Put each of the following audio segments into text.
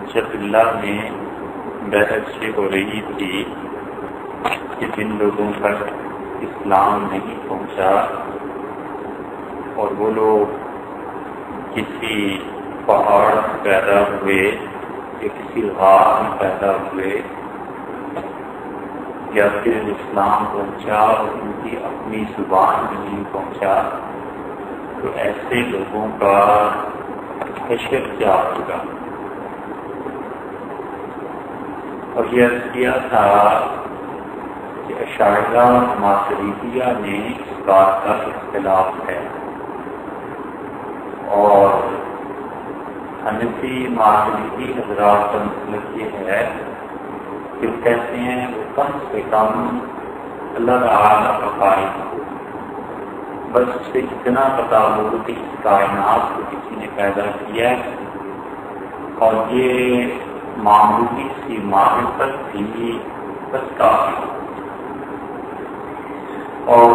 حجت اللہ میں بحث یہ ہو رہی تھی کہ جن لوگوں پر اسلام نہیں پہنچا اور وہ لوگ کسی پہاڑ میں پیدا ہوئے یا کسی غار میں پیدا ہوئے یا پھر اسلام پہنچا اور ان کی اپنی زبان میں نہیں پہنچا، تو ایسے لوگوں کا حشر کیا ہوگا؟ اور یہ عرض کیا تھا کہ اشاعرہ ماتریدیہ میں اس بات کا اختلاف ہے، اور حنفی ماتریدی حضرات کا مطلب یہ ہے کہ کہتے ہیں وہ کم سے کم اللہ تعالیٰ کا قائم ہو، بس اسے اتنا پتا ہو کہ اس کائنات کو کسی نے پیدا کیا ہے، اور یہ معمولی سی معرفت بھی بس کافی ہو۔ اور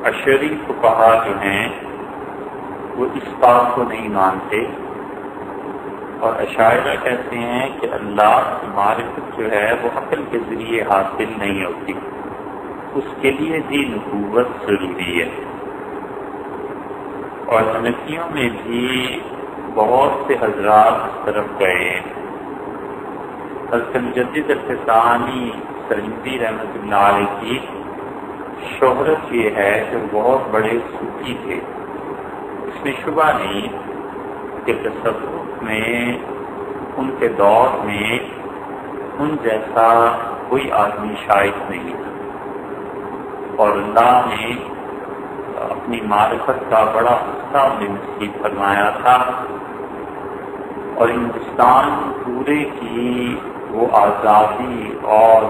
اشعری فقہا جو ہیں وہ اس بات کو نہیں مانتے، اور اشاعرہ کہتے ہیں کہ اللہ کی معرفت جو ہے وہ عقل کے ذریعے حاصل نہیں ہوتی، اس کے لیے بھی نبوت ضروری ہے۔ اور حنفیوں میں بھی بہت سے حضرات اس طرف گئے ہیں۔ حضرت مجدد ارتسانی سرجی رحمۃ اللہ علیہ کی شہرت یہ ہے کہ بہت بڑے صوفی تھے، اس میں شبہ نہیں کہ تصوف میں ان کے دور میں ان جیسا کوئی آدمی شاید نہیں تھا، اور اللہ نے اپنی معرفت کا بڑا حصہ انہیں نصیب فرمایا تھا، اور ہندوستان پورے کی وہ آزادی اور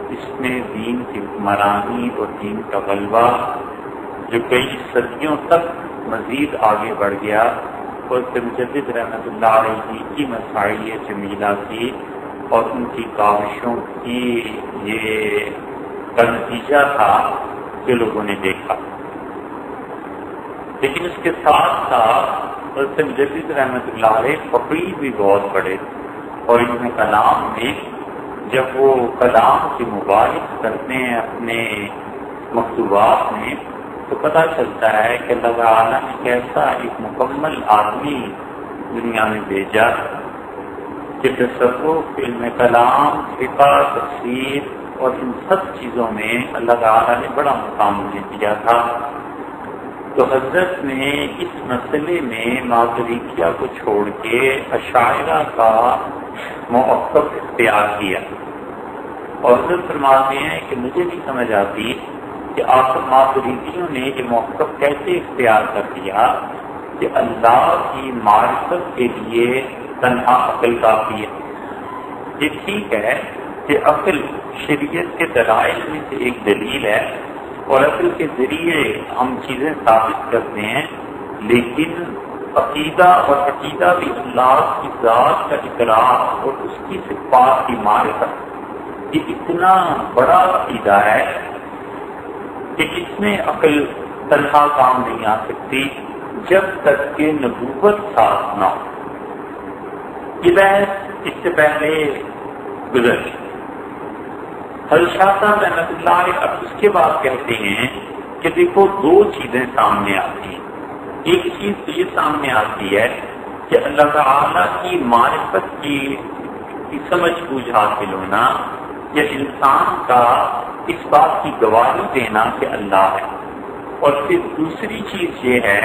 اس میں دین کی حکمرانی اور دین کا غلبہ جو کئی صدیوں تک مزید آگے بڑھ گیا، اور مجدد رحمۃ اللہ علیہ کی مساعی جمیلہ کی اور ان کی کاوشوں کی یہ کا نتیجہ تھا جو لوگوں نے دیکھا۔ لیکن اس کے ساتھ ساتھ حضرت مجدد رحمۃ اللہ علیہ فقیر بھی بہت بڑے، اور ان میں کلام میں جب وہ کلام کی مباحث کرتے ہیں اپنے مکتوبات میں، تو پتہ چلتا ہے کہ اللہ تعالیٰ نے کیسا ایک مکمل آدمی دنیا میں بھیجا کہ تصوف، علم کلام، فقہ، تفسیر اور ان سب چیزوں میں اللہ تعالیٰ نے بڑا مقام انہیں دیا تھا۔ تو حضرت نے اس مسئلے میں ماتریدیہ کو چھوڑ کے اشاعرہ کا موقف اختیار کیا، اور حضرت فرماتے ہیں کہ مجھے نہیں سمجھ آتی کہ آخر ماتریدیوں نے یہ موقف کیسے اختیار کر دیا کہ اللہ کی معرفت کے لیے تنہا عقل کافی ہے۔ یہ ٹھیک ہے کہ عقل شریعت کے دلائل میں سے ایک دلیل ہے، اور عقل کے ذریعے ہم چیزیں ثابت کرتے ہیں، لیکن عقیدہ بھی اللہ کی ذات کا اقرار اور اس کی صفات کی معرفت، یہ اتنا بڑا عقیدہ ہے کہ اس میں عقل تنہا کام نہیں آ سکتی جب تک کہ نبوت ساتھ نہ ہو۔ یہ بحث اس سے پہلے گزر گئی۔ حضرت شاہ صاحب رحمۃ اللہ علیہ اب اس کے بعد کہتے ہیں کہ دیکھو دو چیزیں سامنے آتی ہیں۔ ایک چیز تو یہ سامنے آتی ہے کہ اللہ تعالیٰ کی معرفت کی سمجھ بوجھ حاصل ہونا، یا انسان کا اس بات کی گواہی دینا کہ اللہ ہے، اور پھر دوسری چیز یہ ہے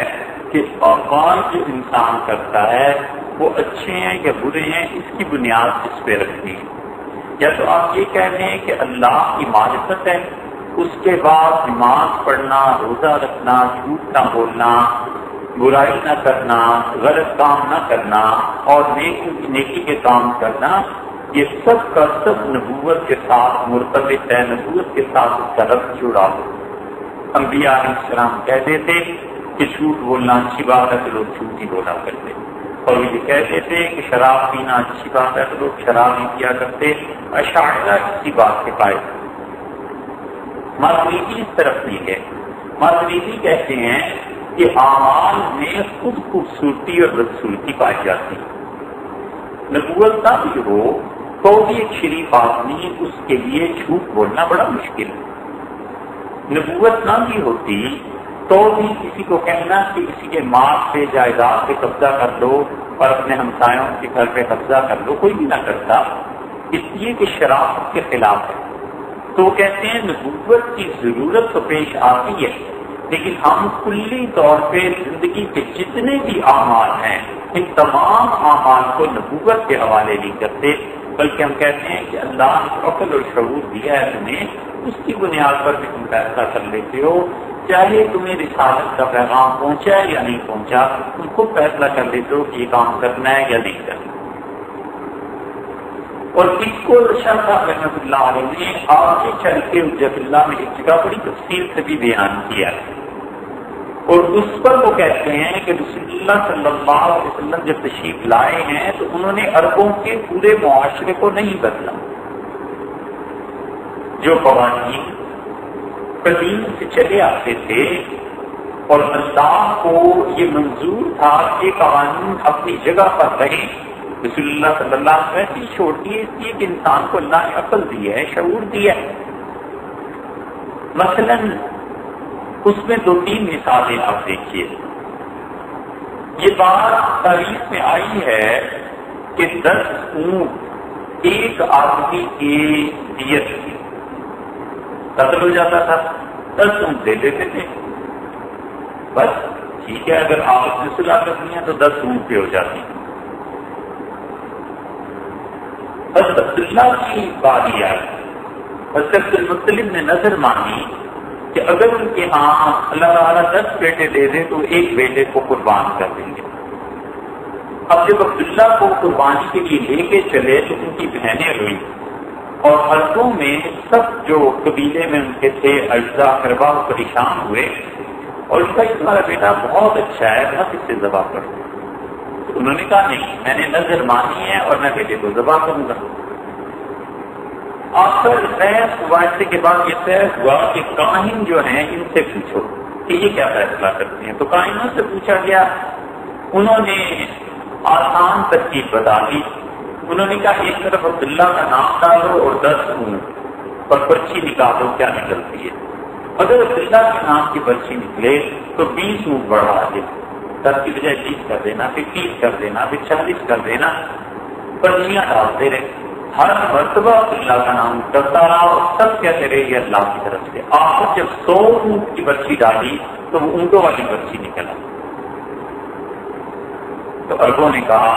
کہ اعمال جو انسان کرتا ہے وہ اچھے ہیں یا برے ہیں، اس کی بنیاد اس پہ رکھنی ہے۔ یا تو آپ یہ کہہ رہے ہیں کہ اللہ کی معرفت ہے، اس کے بعد نماز پڑھنا، روزہ رکھنا، جھوٹ نہ بولنا، برائی نہ کرنا، غلط کام نہ کرنا، اور نیکی کے کام کرنا، یہ سب کا سب نبوت کے ساتھ مرتبط ہے، نبوت کے ساتھ اس کا ربط جڑا ہو۔ انبیاء علیہ السلام کہتے تھے کہ جھوٹ بولنا اچھی بات ہے، تو لوگ جھوٹ ہی بولا کرتے، اور یہ کہتے تھے کہ شراب پینا اچھی بات ہے، تو لوگ شراب نہیں پیا کرتے۔ اشاعرہ اسی بات کے قائل۔ ماتریدی اس طرف نہیں ہے۔ ماتریدی کہتے ہیں کہ اعمال میں خود خوبصورتی اور بدصورتی پائی جاتی ہے۔ نبوت نہ بھی ہو تو بھی ایک شریف آدمی اس کے لیے جھوٹ بولنا بڑا مشکل ہے۔ نبوت نہ بھی ہوتی تو بھی کسی کو کہنا کہ کسی کے مال پہ جائیداد پہ قبضہ کر لو اور اپنے ہمسایوں کے گھر پہ قبضہ کر لو، کوئی بھی نہ کرتا، اس لیے کہ شرافت کے خلاف ہے۔ تو وہ کہتے ہیں نبوت کی ضرورت تو پیش آتی ہے، لیکن ہم کلی طور پہ زندگی کے جتنے بھی اعمال ہیں ان تمام اعمال کو نبوت کے حوالے نہیں کرتے، بلکہ ہم کہتے ہیں کہ اللہ نے عقل اور شعور دیا ہے تمہیں، اس کی بنیاد پر بھی تم فیصلہ کر لیتے ہو، چاہے تمہیں رسالت کا پیغام پہنچا یا نہیں پہنچا، تم خود فیصلہ کر لیتے ہو کہ یہ کام کرنا ہے یا نہیں کرنا۔ اور اس کو شاہ صاحب رحمۃ اللہ علیہ نے آگے چل کے حجت اللہ میں ایک جگہ بڑی تفصیل سے بھی بیان کیا ہے، اور اس پر وہ کہتے ہیں کہ رسول اللہ صلی اللہ علیہ وسلم جب تشریف لائے ہیں تو انہوں نے عربوں کے پورے معاشرے کو نہیں بدلا۔ جو قوانین قدیم سے چلے آتے تھے اور اللہ کو یہ منظور تھا کہ قوانین اپنی جگہ پر رہیں، رسول اللہ صلی اللہ علیہ وسلم ہی چھوڑ دیے، اس لیے کہ انسان کو اللہ نے عقل دی ہے، شعور دیا ہے۔ مثلا اس میں 2-3 مثالیں آپ دیکھیے۔ یہ بات تاریخ میں آئی ہے کہ 10 اونٹ ایک آدمی کی دیت کی قتل ہو جاتا تھا، 10 اونٹ دے دیتے تھے، بس ٹھیک ہے، اگر آپ نے صلاح کرنی ہے تو 10 اونٹ پہ ہو جاتی۔ بس عبداللہ کی باری آئی، بس عبد المطلب نے نظر مانی کہ اگر ان کے ہاں اللہ تعالیٰ 10 بیٹے دے دے تو ایک بیٹے کو قربان کر دیں گے۔ اب جب عبداللہ کو قربانی کے لیے لے کے چلے تو ان کی بہنیں روئی، اور عربوں میں سب جو قبیلے میں ان کے تھے اجزا قربا پریشان ہوئے، اور اس کا تمہارا بیٹا بہت اچھا ہے، بس اس سے ذبح کر دو۔ تو انہوں نے کہا نہیں، میں نے نظر مانی ہے اور میں بیٹے کو ذبح کروں گا۔ آخر بحث مباحثے کے بعد یہ طے ہوا کہ کاہن جو ہیں ان سے پوچھو کہ یہ کیا فیصلہ کرتے ہیں۔ تو کاہنوں سے پوچھا گیا، انہوں نے آسان ترکیب بتا دی۔ انہوں نے کہا ایک طرف عبداللہ کا نام ڈالو اور 10 اونٹ اور پرچی نکالو کیا نکلتی ہے۔ اگر عبداللہ کے نام کی پرچی نکلے تو 20 اونٹ بڑھا دے، 10 کی بجائے 20 کر دینا، پھر 30 کر دینا، پھر 40 کر دینا، پرچیاں ڈالتے رہے۔ ہر مرتبہ اللہ کا نام کرتا رہا اور سب کہتے رہے یہ اللہ کی طرف سے۔ آخر جب 100 اونٹ کی پرچی ڈالی تو وہ اونٹوں والی پرچی نکلا۔ تو عربوں نے کہا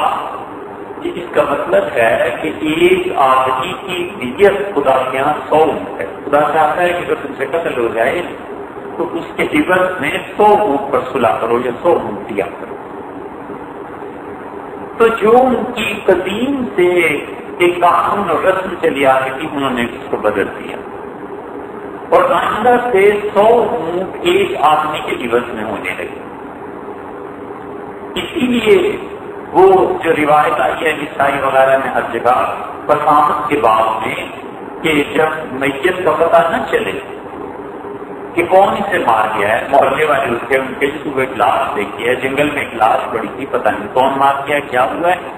کہ اس کا مطلب ہے کہ ایک آدمی کی دیت خدا کے یہاں 100 اونٹ ہے، خدا چاہتا ہے کہ اگر تم سے قتل ہو جائے تو اس کے عوض میں 100 اونٹ پر صلح کرو یا 100 اونٹ دیا کرو۔ تو جو ان کی قدیم سے ایک قانون اور رسم چلی آ رہی تھی انہوں نے اس کو بدل دیا، اور آئندہ سے 100 اونٹ ایک آدمی کے عوض میں ہونے لگے۔ اسی لیے وہ جو روایت آئی ہے عیسائی وغیرہ میں ہر جگہ بسامت کے بعد میں کہ جب میت کا پتہ نہ چلے کہ کون اسے مار گیا ہے، محلے والے اس کے ان کے صبح ایک لاش دیکھی ہے، جنگل میں ایک لاش پڑی تھی، پتہ نہیں کون مار گیا، کیا ہوا ہے،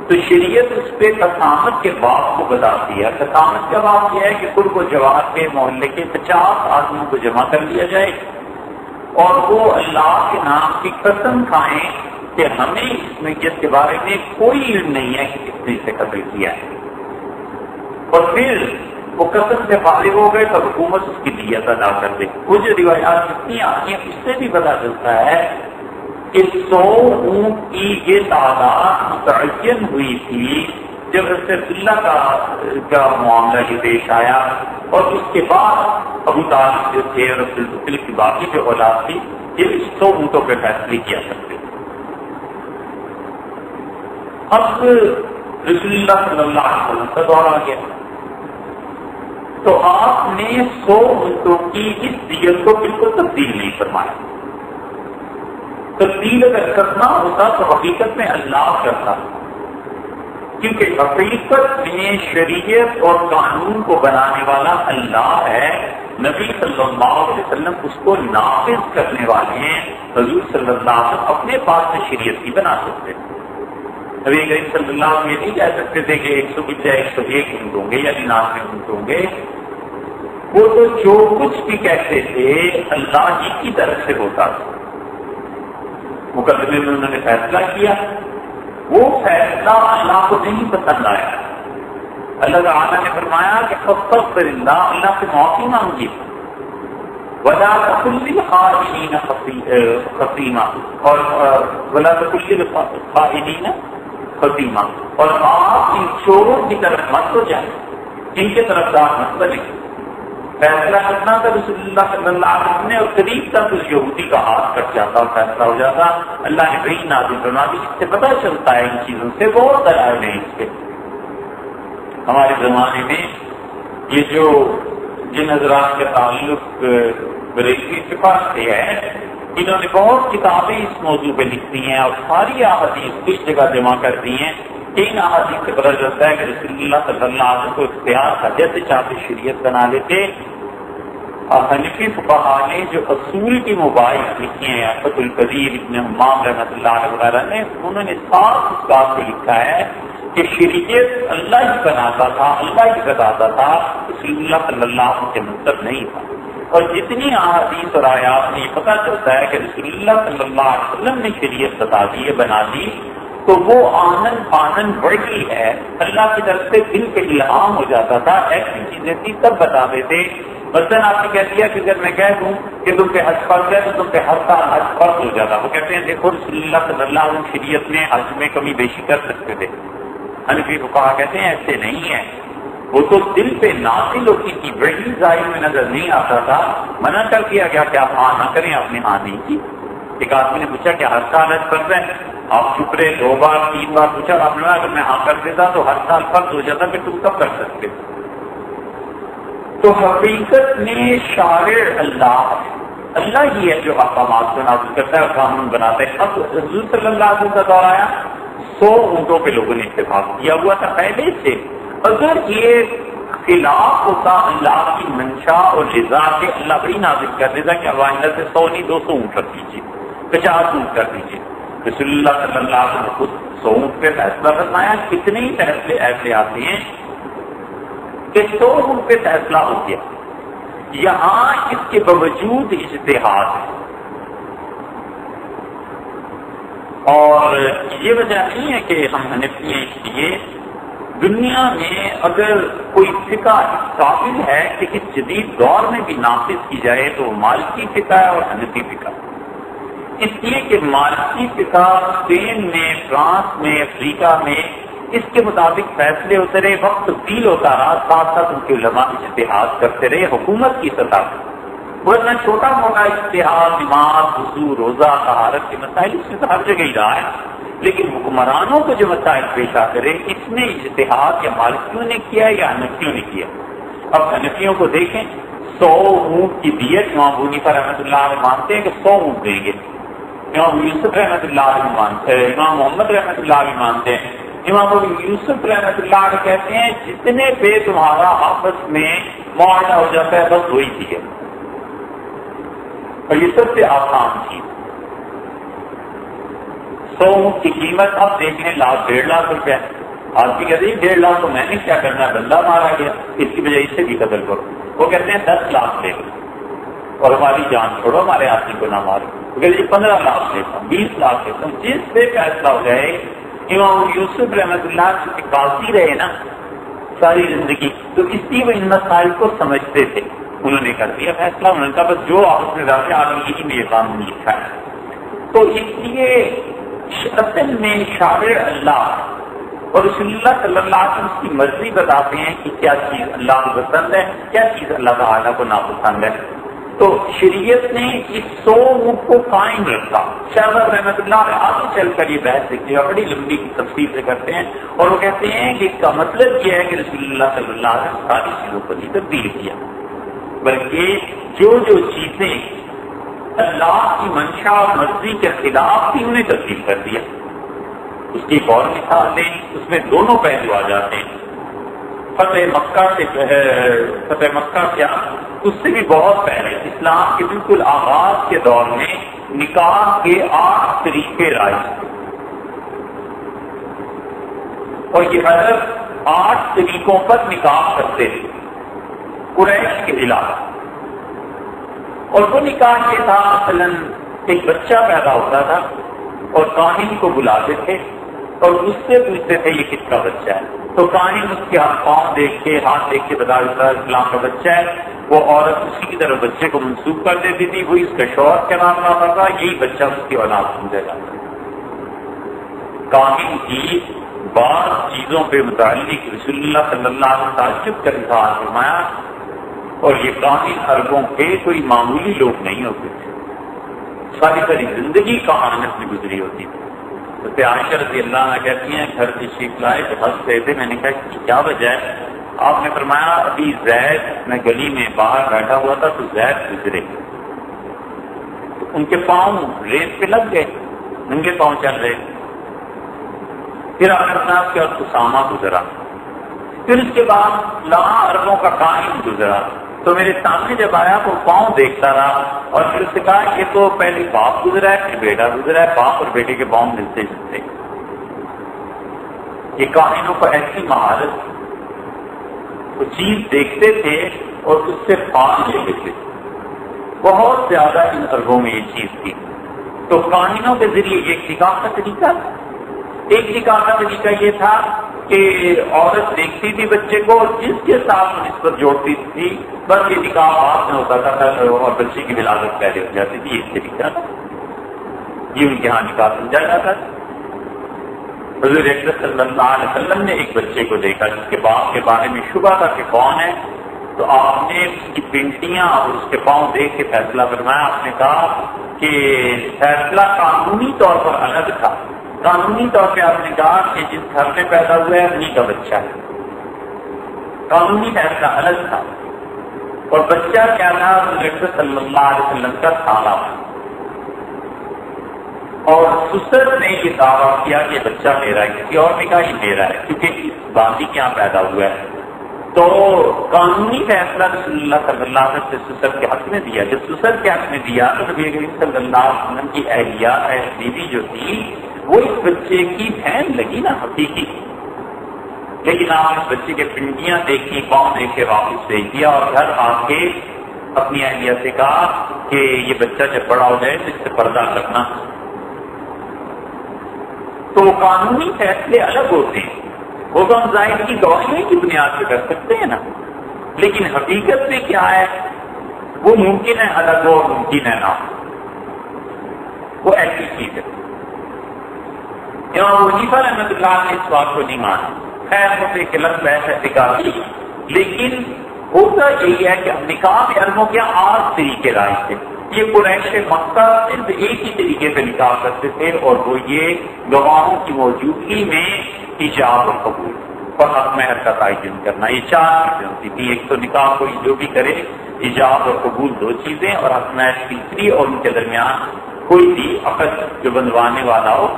تو شریعت اس پہ قسامت کے باپ کو بتاتی ہے۔ قسامت کا باپ یہ ہے کہ قرب و جوار کے محلے کے 50 آدمیوں کو جمع کر لیا جائے اور وہ اللہ کے نام کی قسم کھائیں کہ ہمیں اس میت کے بارے میں کوئی علم نہیں ہے کہ کس نے اسے قتل کیا ہے، اور پھر وہ قسم سے فارغ ہو گئے تو حکومت اس کی دیت ادا کر دے۔ وہ جو روایات جتنی آتی ہیں اس سے بھی پتا چلتا ہے کہ 100 اونٹ کی یہ تعداد متعین ہوئی تھی جب حضرت اللہ کا معاملہ یہ پیش آیا، اور اس کے بعد ابو طالب جو تھے اور عبد المطلب کی باقی جو اولاد تھی یہ 100 اونٹوں پہ فیصلے کیا کرتے تھے۔ اب رسول اللہ صلی اللہ علیہ وسلم کا دور آ گیا تو آپ نے 100 اونٹوں کی اس دیت کو بالکل تبدیل نہیں فرمایا۔ تبدیل اگر کرنا ہوتا تو حقیقت میں اللہ کرتا، کیونکہ حقیقت میں شریعت اور قانون کو بنانے والا اللہ ہے، نبی صلی اللہ علیہ وسلم اس کو نافذ کرنے والے ہیں. حضور صلی اللہ علیہ وسلم اپنے پاس میں شریعت نہیں بنا سکتے. نبی کریم صلی اللہ علیہ وسلم یہ نہیں کہہ سکتے تھے کہ 100 کی بجائے 101 اونٹ ہوں گے یا 99 اونٹ ہوں گے. وہ تو جو کچھ بھی کہتے تھے اللہ ہی کی طرف سے ہوتا تھا. مقدمے میں انہوں نے فیصلہ کیا، وہ فیصلہ اللہ کو نہیں پسند آیا. اللہ تعالیٰ نے فرمایا کہ فاستغفر اللہ، اللہ سے معافی مانگی. ولا تقل للخائنین خصیما، اور ولا تقل للخائنین خصیما، اور آپ ان چوروں کی طرف مت ہو جائیں، ان کے طرف دار مت بنے. فیصلہ کرنا تھا رسول اللہ صلی اللہ علیہ وسلم نے، اور قریب تک اس یہودی کا ہاتھ کٹ جاتا اور فیصلہ ہو جاتا. اللہ نے وحی نازل فرما دی. اس سے پتہ چلتا ہے ان چیزوں سے بہت دلائل ہیں اس کے. ہمارے زمانے میں یہ جو جن حضرات کا تعلق بریلوی فقہ سے ہے، انہوں نے بہت کتابیں اس موضوع پہ لکھتی ہیں اور ساری احادیث کچھ جگہ جمع کر دی ہیں. ان احادیث سے پتہ چلتا ہے کہ رسول اللہ صلی اللہ علیہ وسلم کو اختیار تھا، جیسے چاہتے شریعت بنا لیتے. حنفی فقہا نے جو اصول کی مباحث لکھی ہیں، فتح القدیر ابن حمام رحمۃ اللہ علیہ وغیرہ نے، انہوں نے صاف اس بات کو لکھا ہے کہ شریعت اللہ ہی بناتا تھا، اللہ ہی بتاتا تھا، رسول اللہ صلی اللہ علیہ وسلم کے مطلب نہیں تھا. اور جتنی احادیث اور آیات میں یہ پتہ چلتا ہے کہ رسول اللہ صلی اللہ علیہ وسلم نے شریعت بتا دی ہے، بنا دی، تو وہ آنن پانن وحی ہے، اللہ کی طرف سے دل پہ الہام ہو جاتا تھا. ایسی چیزیں تھی تب بتا دیتے. مثلاً آپ نے کہہ دیا کہ اگر میں کہہ دوں کہ تم پہ حج فرض ہے تو تم پہ ہر سال حج فرض ہو جاتا. وہ کہتے ہیں دیکھو رسول اللہ صلی اللہ علیہ وسلم شریعت میں حج میں کمی بیشی کر سکتے تھے. حنفی فقہا کہتے ہیں ایسے نہیں ہے، وہ تو دل پہ نازل ہوتی تھی، وحی ظاہر میں نظر نہیں آتا تھا. منع کر دیا گیا کہ آپ ہاں نہ کریں. آپ نے ہاں نہیں کی. ایک آدمی نے پوچھا کہ ہر سال حج فرض ہے، آپ چپ رہے. 2 بار 3 بار پوچھا، آپ نے اگر میں ہاں کر دیتا تو ہر سال فرض ہو جاتا، پھر تم کب کر سکتے. تو حقیقت میں شارع اللہ ہی ہے جو احکامات کو نازل کرتا ہے اور قانون بناتا ہے. اب حضور صلی اللہ علیہ وسلم کا دور آیا، 100 اونٹوں پہ لوگوں نے اتفاق کیا ہوا تھا پہلے سے. اگر یہ خلاف ہوتا اللہ کی منشا اور رضا کے، اللہ بڑی نازل کر دیتا کہ آئندہ سے 100 نہیں 200 اونٹ کر دیجیے، 50 اونٹ کر دیجیے. رسول اللہ صلی اللہ علیہ وسلم خود 100 اونٹ پہ فیصلہ فرمایا. کتنے ہی فیصلے ایسے آتے ہیں کہ 100 اونٹ پہ فیصلہ ہو گیا. یہاں اس کے باوجود اجتہاد ہے، اور یہ وجہ نہیں ہے کہ ہم حنفی ہیں. اس لیے دنیا میں اگر کوئی فقہ قابل ہے کہ اس جدید دور میں بھی نافذ کی جائے تو مالکی فقہ ہے اور حنفی فقہ. اس لیے کہ مالکی فقہ اسپین میں، فرانس میں، افریقہ میں اس کے مطابق فیصلے ہوتے رہے، وقت تبدیل ہوتا رہا، ساتھ ساتھ ان کے علماء اجتہاد کرتے رہے حکومت کی سطح پر. ورنہ چھوٹا موٹا اجتہاد، نماز، وضو، روزہ، طہارت کے مسائل اس میں تو ہر جگہ ہی رہا ہے. لیکن حکمرانوں کو جو مسائل پیش آتے رہے، اس میں اجتہاد یا مالکیوں نے کیا یا حنفیوں نے کیا. اب حنفیوں کو دیکھیں، 100 اونٹ کی دیت امام ابو حنیفہ رحمۃ اللہ علیہ مانتے ہیں کہ 100 اونٹ دیں گے. امام یوسف رحمۃ اللہ علیہ مانتے ہیں، امام محمد رحمۃ اللہ علیہ مانتے ہیں. امام ابو یوسف رحمۃ اللہ علیہ کہتے ہیں جتنے پہ تمہارا آپس میں معاہدہ ہو جاتا ہے بس وہی چیز ہے، اور یہ سب سے آسان چیز. 100 اونٹ کی قیمت اب دیکھ لیں 1,00,000 1,50,000 روپیہ. آدمی کہتے ہیں 1,50,000 تو میں نے کیا کرنا ہے، بندہ مارا گیا، اس کی وجہ اس سے بھی قتل کرو. وہ کہتے ہیں 10 لاکھ لے لو اور ہماری جان چھوڑو، ہمارے آدمی کو نہ مارو. وہ کہتے ہیں 15 لاکھ لیتا ہوں، 20 لاکھ لیتا ہوں. جس سے فیصلہ ہو جائے. امام یوسف رحمۃ اللہ سے قاضی رہے نا ساری زندگی، تو اس لیے وہ ان مسائل کو سمجھتے تھے. انہوں نے کر دیا فیصلہ، انہوں نے کہا بس جو آپ نے رکھا آدمی یہی میرے قانون لکھا ہے. تو اس لیے اصل میں شارع اللہ اور رسول اللہ صلی اللہ علیہ وسلم کی مرضی بتاتے ہیں کہ کیا چیز اللہ کو پسند ہے، کیا چیز اللہ تعالیٰ کو ناپسند ہے. تو شریعت نے اس 100 اونٹ کو قائم رکھا. شاہ رحمۃ اللہ آگے چل کر یہ بحث دیکھتے ہیں، بڑی لمبی تفصیل سے کرتے ہیں، اور وہ کہتے ہیں کہ اس کا مطلب یہ ہے کہ رسول اللہ صلی اللہ علیہ وسلم ساری چیزوں کو نہیں تبدیل کیا، بلکہ جو چیزیں اللہ کی منشا اور مرضی کے خلاف تھی انہیں تبدیل کر دیا. اس کی ایک اور مثال دیں، اس میں دونوں پہلو آ جاتے ہیں. فتح مکہ کیا اس سے بھی بہت پہلے اسلام کے بالکل آغاز کے دور میں نکاح کے 8 طریقے رائج تھے، اور یہ عرب 8 طریقوں پر نکاح کرتے تھے قریش کے علاوہ. اور وہ نکاح یہ تھا مثلا ایک بچہ پیدا ہوتا تھا اور کاہن کو بلاتے تھے اور اس سے پوچھتے تھے یہ کس کا بچہ ہے، تو کاہن اس کے پاؤں دیکھ کے ہاتھ دیکھ کے بتا دیتا اسلام کا بچہ ہے. وہ عورت اسی کی طرف بچے کو منسوخ کر دیتی تھی، وہی اس کا شوہر کا نام لاتا تھا، یہی بچہ اس کی اولاد سمجھا جاتا. کاہن کی بعض چیزوں پہ متعلق رسول اللہ صلی اللہ علیہ وسلم تعجب کا اظہار فرمایا، اور یہ کاہن عربوں کے کوئی معمولی لوگ نہیں ہوتے تھے، ساری زندگی کہانت میں گزری ہوتی تھی. تو عائشہ رضی اللہ عنہ کہتی ہیں گھر تشریف لائے تو ہنس رہے تھے، میں نے کہا کہ کیا وجہ ہے؟ آپ نے فرمایا ابھی زید میں گلی میں باہر بیٹھا ہوا تھا تو زید گزرے، تو ان کے پاؤں ریت پہ لگ گئے، ننگے پاؤں چل رہے. پھر آپ کے اور اسامہ گزرا، پھر اس کے بعد لاں عربوں کا کاہن گزرا، تو میرے سامنے جب آیا وہ پاؤں دیکھتا رہا اور پھر اس نے کہا یہ تو پہلے باپ گزرا ہے پھر بیٹا گزرا ہے، باپ اور بیٹے کے پاؤں ملتے جلتے. یہ کاہنوں کو ایسی مہارت، وہ چیز دیکھتے تھے اور اس سے پال لیتے تھے، بہت زیادہ ان عربوں میں یہ چیز تھی. تو کاہنوں کے ذریعے ایک نکاح کا طریقہ تھا. ایک نکاح کا طریقہ یہ تھا کہ عورت دیکھتی تھی بچے کو اور جس کے ساتھ نسبت جوڑتی تھی بس یہ نکاح بعد میں ہوتا تھا اور بچے کی ولادت پہلے ہو جاتی تھی. یہ طریقہ تھا، یہ ان کے ہاں نکاح سمجھا جاتا تھا. حضور اکرم صلی اللہ علیہ وسلم نے ایک بچے کو دیکھا جس کے باپ کے بارے میں شبہ تھا کہ کون ہے، تو آپ نے اس کی پنڈلیاں اور اس کے پاؤں دیکھ کے فیصلہ فرمایا. آپ نے کہا کہ فیصلہ قانونی طور پر الگ تھا، قانونی طور پہ آپ نے کہا کہ جس گھر میں پیدا ہوا ہے انہیں کا بچہ ہے، قانونی فیصلہ الگ تھا. اور بچہ کیا تھا؟ حضور اکرم صلی اللہ علیہ وسلم کا سالہ. اور سسر نے یہ دعویٰ کیا کہ بچہ میرا ہے، کسی اور نے کہا یہ میرا ہے کیونکہ اس باندھی کے یہاں پیدا ہوا ہے. تو قانونی فیصلہ رسول اللہ صلی اللہ علیہ وسلم سے سسر کے حق میں دیا. جب سسر کے حق میں دیا تو نبی کریم صلی اللہ علیہ وسلم کی اہلیہ بیوی جو تھی وہ اس بچے کی بہن لگی نا حقیقی، لیکن آپ اس بچے کے پنڈیاں دیکھی، پاؤں دیکھ کے واپس بھیج دیا اور گھر آ کے اپنی اہلیہ سے کہا کہ یہ بچہ جب بڑا ہو جائے تو اس سے پردہ کرنا. تو قانونی فیصلے الگ ہوتے ہیں، وہ تو ہم ظاہر کی گواہیوں کی بنیاد پہ کر سکتے ہیں نا، لیکن حقیقت میں کیا ہے وہ ممکن ہے الگ ہو اور ممکن ہے نہ، وہ ایسی چیز ہے. امام حنیفہ رحمۃ اللہ نے اس بات کو نہیں مانا. خیر مجھے غلط بحث ہے نکاح کی، لیکن ہوتا یہی ہے کہ نکاح عربوں کے 8 طریقے رائج تھے. یہ قریش مکہ صرف ایک ہی طریقے سے نکاح کرتے تھے اور وہ یہ گواہوں کی موجودگی میں ایجاب اور قبول اور حق مہر کا تعین کرنا. یہ 4 چیزیں ہوتی تھی. ایک تو نکاح کوئی جو بھی کرے ایجاب اور قبول 2 چیزیں، اور حق مہر تیسری، اور ان کے درمیان کوئی بھی عقد جو بندوانے والا ہو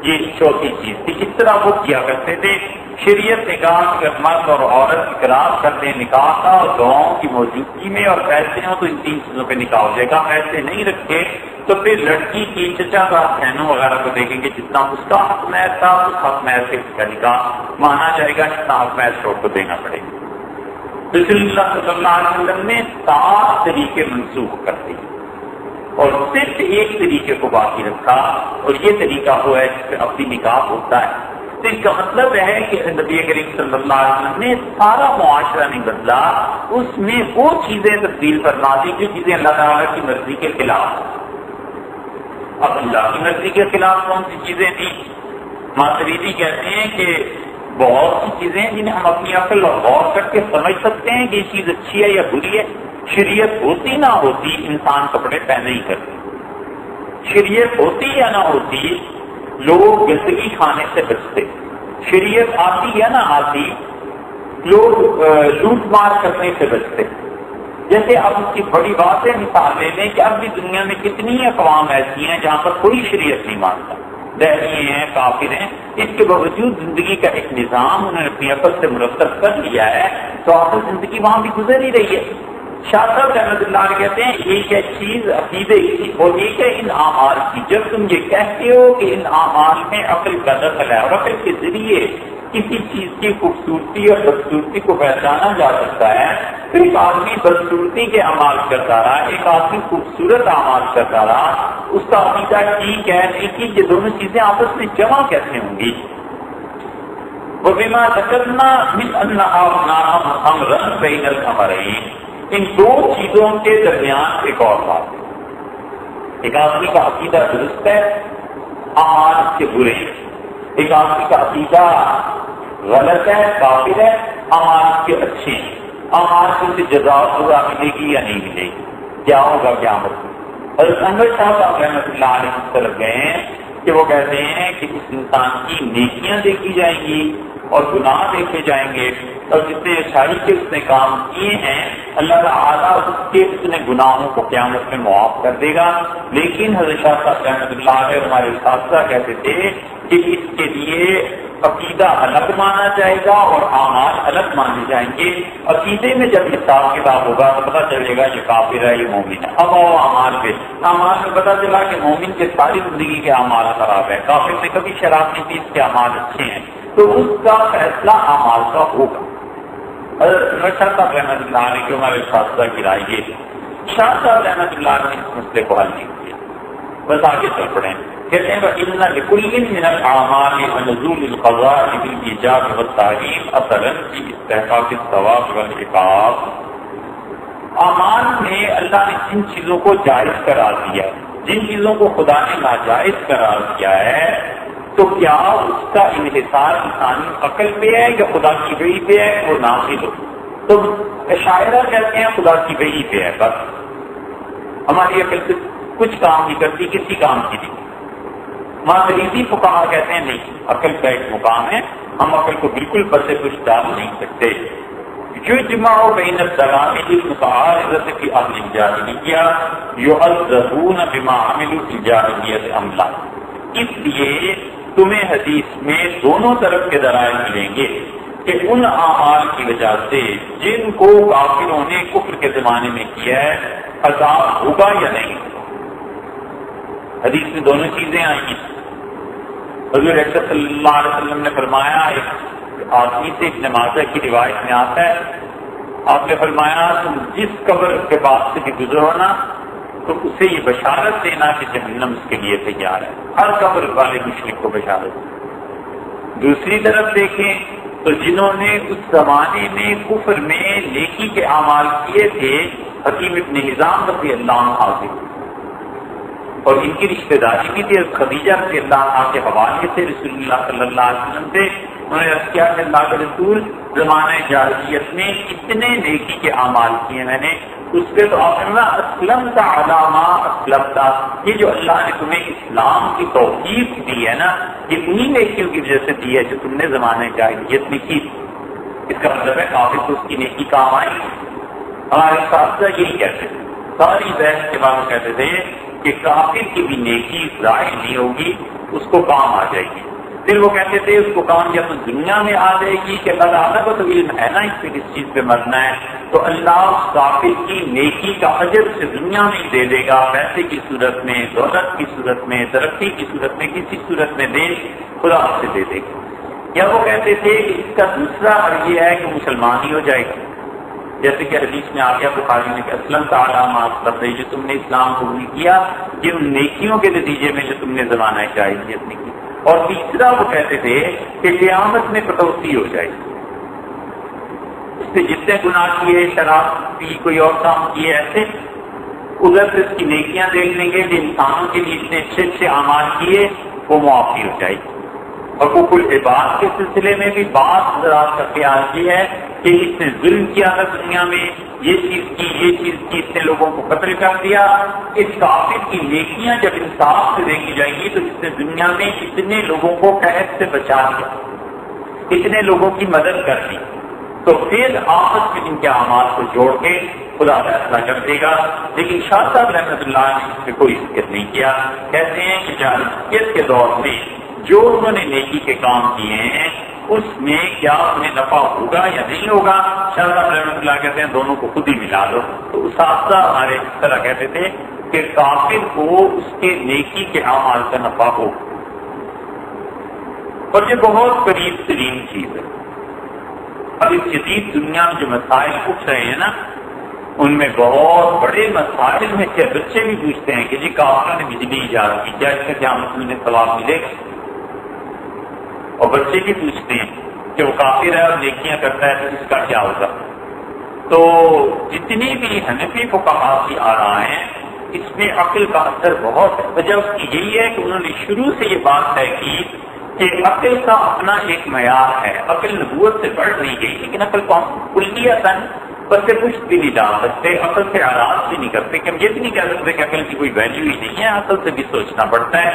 یہ 4تھی چیز تھی. اس طرح وہ کیا کرتے تھے. شریعت نکاح اگر مرد اور عورت اقرار کرتے ہیں نکاح کا اور گواہوں کی موجودگی میں اور پیسے ہوں تو ان 3 چیزوں پہ نکاح ہو جائے گا. پیسے نہیں رکھے تو پھر لڑکی کی چچا کا بہنوں وغیرہ کو دیکھیں گے جتنا اس کا حق مہر تھا اس حق مہر سے اس کا نکاح مانا جائے گا، جتنا حق مہر شوہر کو دینا پڑے گا. رسول اللہ صلی اللہ علیہ وسلم نے 7 طریقے منسوخ کر دیے اور صرف ایک طریقے کو باقی رکھا، اور یہ طریقہ وہ ہے جس پہ اپنی نکاح ہوتا ہے. تو اس کا مطلب ہے کہ نبی کریم صلی اللہ علیہ وسلم نے سارا معاشرہ نہیں بدلا، اس میں وہ چیزیں تبدیل فرما دی جو چیزیں اللہ تعالیٰ کی مرضی کے خلاف. اب اللہ کی مرضی کے خلاف کون سی چیزیں تھیں؟ ماتریدی کہتے ہیں کہ بہت سی چیزیں جنہیں ہم اپنی عقل اور غور کر کے سمجھ سکتے ہیں کہ یہ چیز اچھی ہے یا بری ہے. شریعت ہوتی نہ ہوتی انسان کپڑے پہنے ہی کرتے. شریعت ہوتی یا نہ ہوتی لوگ گندگی کھانے سے بچتے. شریعت آتی یا نہ آتی لوگ لوٹ مار کرنے سے بچتے. جیسے اب اس کی بڑی بات ہے مثال لے لیں کہ اب بھی دنیا میں کتنی اقوام ایسی ہیں جہاں پر کوئی شریعت نہیں مانتا. دہریے ہیں، کافر ہیں، اس کے باوجود زندگی کا ایک نظام انہوں نے اپنی عقل سے مرتب کر لیا ہے، تو آپ زندگی وہاں بھی گزر ہی رہی ہے۔ شاہ صاحب رحمۃ اللہ علیہ کہتے ہیں ایک ہے چیز عقیدے کی اور ایک ہے ان اعمال کی۔ جب تم یہ کہتے ہو کہ ان اعمال میں عقل کا دخل ہے اور عقل کے ذریعے کسی چیز کی خوبصورتی اور بدصورتی کو پہچانا جا سکتا ہے، تو ایک آدمی بدصورتی کے اعمال کرتا رہا، ایک آدمی خوبصورت اعمال کرتا رہا، اس کا عقیدہ ٹھیک ہے لیکن یہ دونوں چیزیں آپس میں جمع کیسے ہوں گی؟ وَبِمَا ذَكَرْنَا مِنْ أَنَّ أَمْرًا بَيْنَ الْأَمْرَيْنِ، ان دو چیزوں کے درمیان ایک اور بات ہے۔ ایک آدمی کا عقیدہ درست ہے، اعمال اس کے برے ہیں، ایک آدمی کا عقیدہ غلط ہے، کافر ہے، اعمال اس کے اچھے ہیں، اعمال سے اسے جزا سزا ملے گی یا نہیں ملے گی، کیا ہوگا قیامت میں؟ حضرت انور صاحب رحمۃ اللہ علیہ کی طرف گئے ہیں کہ وہ کہتے ہیں کہ اس انسان کی نیکیاں دیکھی جائیں گی اور گناہ دیکھے جائیں گے، اور جتنے اچھائی کے اس نے کام کیے ہیں اللہ تعالیٰ اس نے گناہوں کو قیامت میں معاف کر دے گا۔ لیکن حضرت شاہ صاحب رحمۃ اللہ علیہ ہمارے اساتذہ کہتے تھے کہ اس کے لیے عقیدہ الگ مانا جائے گا اور اعمال الگ مانے جائیں گے۔ عقیدے میں جب حساب کتاب ہوگا تو پتہ چلے گا یہ کافر ہے یہ مومن ہے۔ اب آؤ اعمال پہ، اعمال میں پتہ چلا کہ مومن کے ساری زندگی کے اعمال خراب ہے، کافر نے کبھی شراب نہیں پی، اس کے اعمال اچھے ہیں، تو اس کا فیصلہ اعمال کا ہوگا۔ حضرت شاہ صاحب رحمۃ اللہ علیہ کی ہمارے اساتذہ کی رائے یہ شاہ صاحب رحمۃ اللہ علیہ نے اس مسئلے کو حل نہیں کیا، بس آگے چل پڑے۔ کہتے ہیں وَإِنَّ لِكُلٍّ مِّنَ الْأَعْمَالِ وَنُزُولِ الْقَضَاءِ بِالْإِيجَابِ وَالتَّعْلِيلِ أَثَرًا فِي اسْتِحْقَاقِ الثَّوَابِ وَالْعِقَابِ۔ اعمال میں اللہ نے جن چیزوں کو جائز قرار دیا، جن چیزوں کو خدا نے ناجائز قرار دیا ہے، تو کیا اس کا انحصار انسانی عقل پہ ہے یا خدا کی وحی پہ ہے وہ نافذ ہو؟ تو شاعرہ کہتے ہیں خدا کی وحی پہ ہے، بس ہماری عقل سے کچھ کام نہیں کرتی، کسی کام کی نہیں۔ ماتریدی فقہا کہتے ہیں نہیں، عقل کا ایک مقام ہے، ہم عقل کو بالکل بس سے کچھ ڈال نہیں سکتے۔ یجمع بین الدلائل المتعارضۃ فی اہل الجاہلیہ یعذبون بما عملوا فی الجاہلیۃ عملا۔ اس لیے تمہیں حدیث میں دونوں طرف کے دلائل ملیں گے کہ ان اعمال کی وجہ سے جن کو کافروں نے کفر کے زمانے میں کیا ہے عذاب ہوگا یا نہیں۔ حدیث میں دونوں چیزیں آئی ہیں۔ حضور اکرم صلی اللہ علیہ وسلم نے فرمایا، ایک آدمی سے ابن ماجہ کی روایت میں آتا ہے، آپ نے فرمایا تم جس قبر کے پاس سے بھی گزرو نا تو اسے یہ بشارت دینا کہ جہنم اس کے لیے تیار ہے، ہر قبر والے مشرک کو بشارت۔ دوسری طرف دیکھیں تو جنہوں نے اس زمانے میں کفر میں نیکی کے اعمال کیے تھے، حکیم ابن حزام رضی اللہ عنہ حاضر، اور ان کی رشتہ داری بھی تھی خدیجہ رضی اللہ عنہ کے حوالے سے رسول اللہ صلی اللہ علیہ وسلم سے، انہوں نے عرض کیا کہ اللہ کے رسول زمانہ جاہلیت میں اتنے نیکی کے اعمال کیے میں نے، اس پہ تو آپ نے اسلمت علی ما اسلمت، یہ جو اللہ نے تمہیں اسلام کی توفیق دی ہے نا، یہ انہی نیکیوں کی وجہ سے دی ہے جو تم نے زمانہ جاہلیت میں کی۔ اس کا مطلب ہے کافر کو اس کی نیکی کام آئی۔ ہمارے اساتذہ یہی کہتے تھے، ساری بحث کے بعد کہتے تھے کہ کافر کی بھی نیکی ضائع نہیں ہوگی، اس کو کام آ جائے گی۔ پھر وہ کہتے تھے اس کو کام یا تو دنیا میں آ جائے گی کہ اللہ تعالیٰ کو تو علم ہے نا اس پہ کس چیز پہ مرنا ہے، تو اللہ اس کافر کی نیکی کا اجر سے دنیا میں دے دے گا، پیسے کی صورت میں، دولت کی صورت میں، ترقی کی صورت میں، کسی صورت میں دے خدا سے دے دے گا۔ یا وہ کہتے تھے کہ اس کا دوسرا حل یہ ہے کہ مسلمان ہی ہو جائے گا، جیسے کہ حدیث میں آ گیا بخاری میں کہ اسلم تعالیٰ مطلب جو تم نے اسلام قبول کیا یہ ان نیکیوں کے نتیجے میں جو تم نے زمانہ جاہلیت میں کی۔ اور تیسرا وہ کہتے تھے کہ قیامت میں کٹوتی ہو جائے گی، اس نے جتنے گناہ کیے، شراب پی، کوئی اور کام کیے ایسے، ادھر سے اس کی نیکیاں دیکھ لیں گے کہ انسانوں کے لیے اتنے اچھے اچھے اعمال کیے، وہ معافی ہو جائے گی۔ اور حقوق العباد کے سلسلے میں بھی بعض حضرات کا خیال یہ ہے کہ اس نے ظلم کیا تھا دنیا میں، یہ چیز کی، اتنے لوگوں کو قتل کر دیا، اس کافر کی نیکیاں جب انصاف سے دیکھی جائیں گی تو اس نے دنیا میں اتنے لوگوں کو قحط سے بچا دیا، اتنے لوگوں کی مدد کر دی، تو پھر آپس میں ان کے اعمال کو جوڑ کے خدا فیصلہ کر دے گا. لیکن شاہ صاحب رحمۃ اللہ نے اس میں کوئی ذکر نہیں کیا. کہتے ہیں کہ جاہلیت کے دور میں جو انہوں نے نیکی کے کام کیے ہیں اس میں کیا انہیں نفع ہوگا یا نہیں ہوگا. شاہ صاحب رحمۃ اللہ کہتے ہیں دونوں کو خود ہی ملا لو. تو اساتذہ ہمارے اس طرح کہتے تھے کہ کافر کو اس کے نیکی کے اعمال کا نفع ہو، اور یہ بہت قریب ترین چیز ہے. اب اس جدید دنیا میں جو مسائل اٹھ رہے ہیں نا، ان میں بہت بڑے مسائل میں کیا بچے بھی پوچھتے ہیں کہ جی کافروں نے بجلی ایجاد کی، کیا اس کا قیامت میں ثواب ملے گا؟ اور بچے بھی پوچھتے ہیں کہ وہ کافر ہے اور نیکیاں کرتا ہے تو اس کا کیا ہوگا. تو جتنی بھی حنفی فقہا کی آراء ہیں اس میں عقل کا اثر بہت ہے. وجہ اس کی یہی ہے کہ انہوں نے شروع سے یہ بات طے کی کہ عقل کا اپنا ایک معیار ہے. عقل نبوت سے بڑھ نہیں گئی، لیکن عقل کلیتاً بس سے کچھ بھی نہیں ڈال سکتے، عقل سے آراز بھی نہیں کرتے کہ ہم یہ بھی نہیں کہہ سکتے کہ عقل کی کوئی ویلیو ہی نہیں ہے. عقل سے بھی سوچنا پڑتا ہے.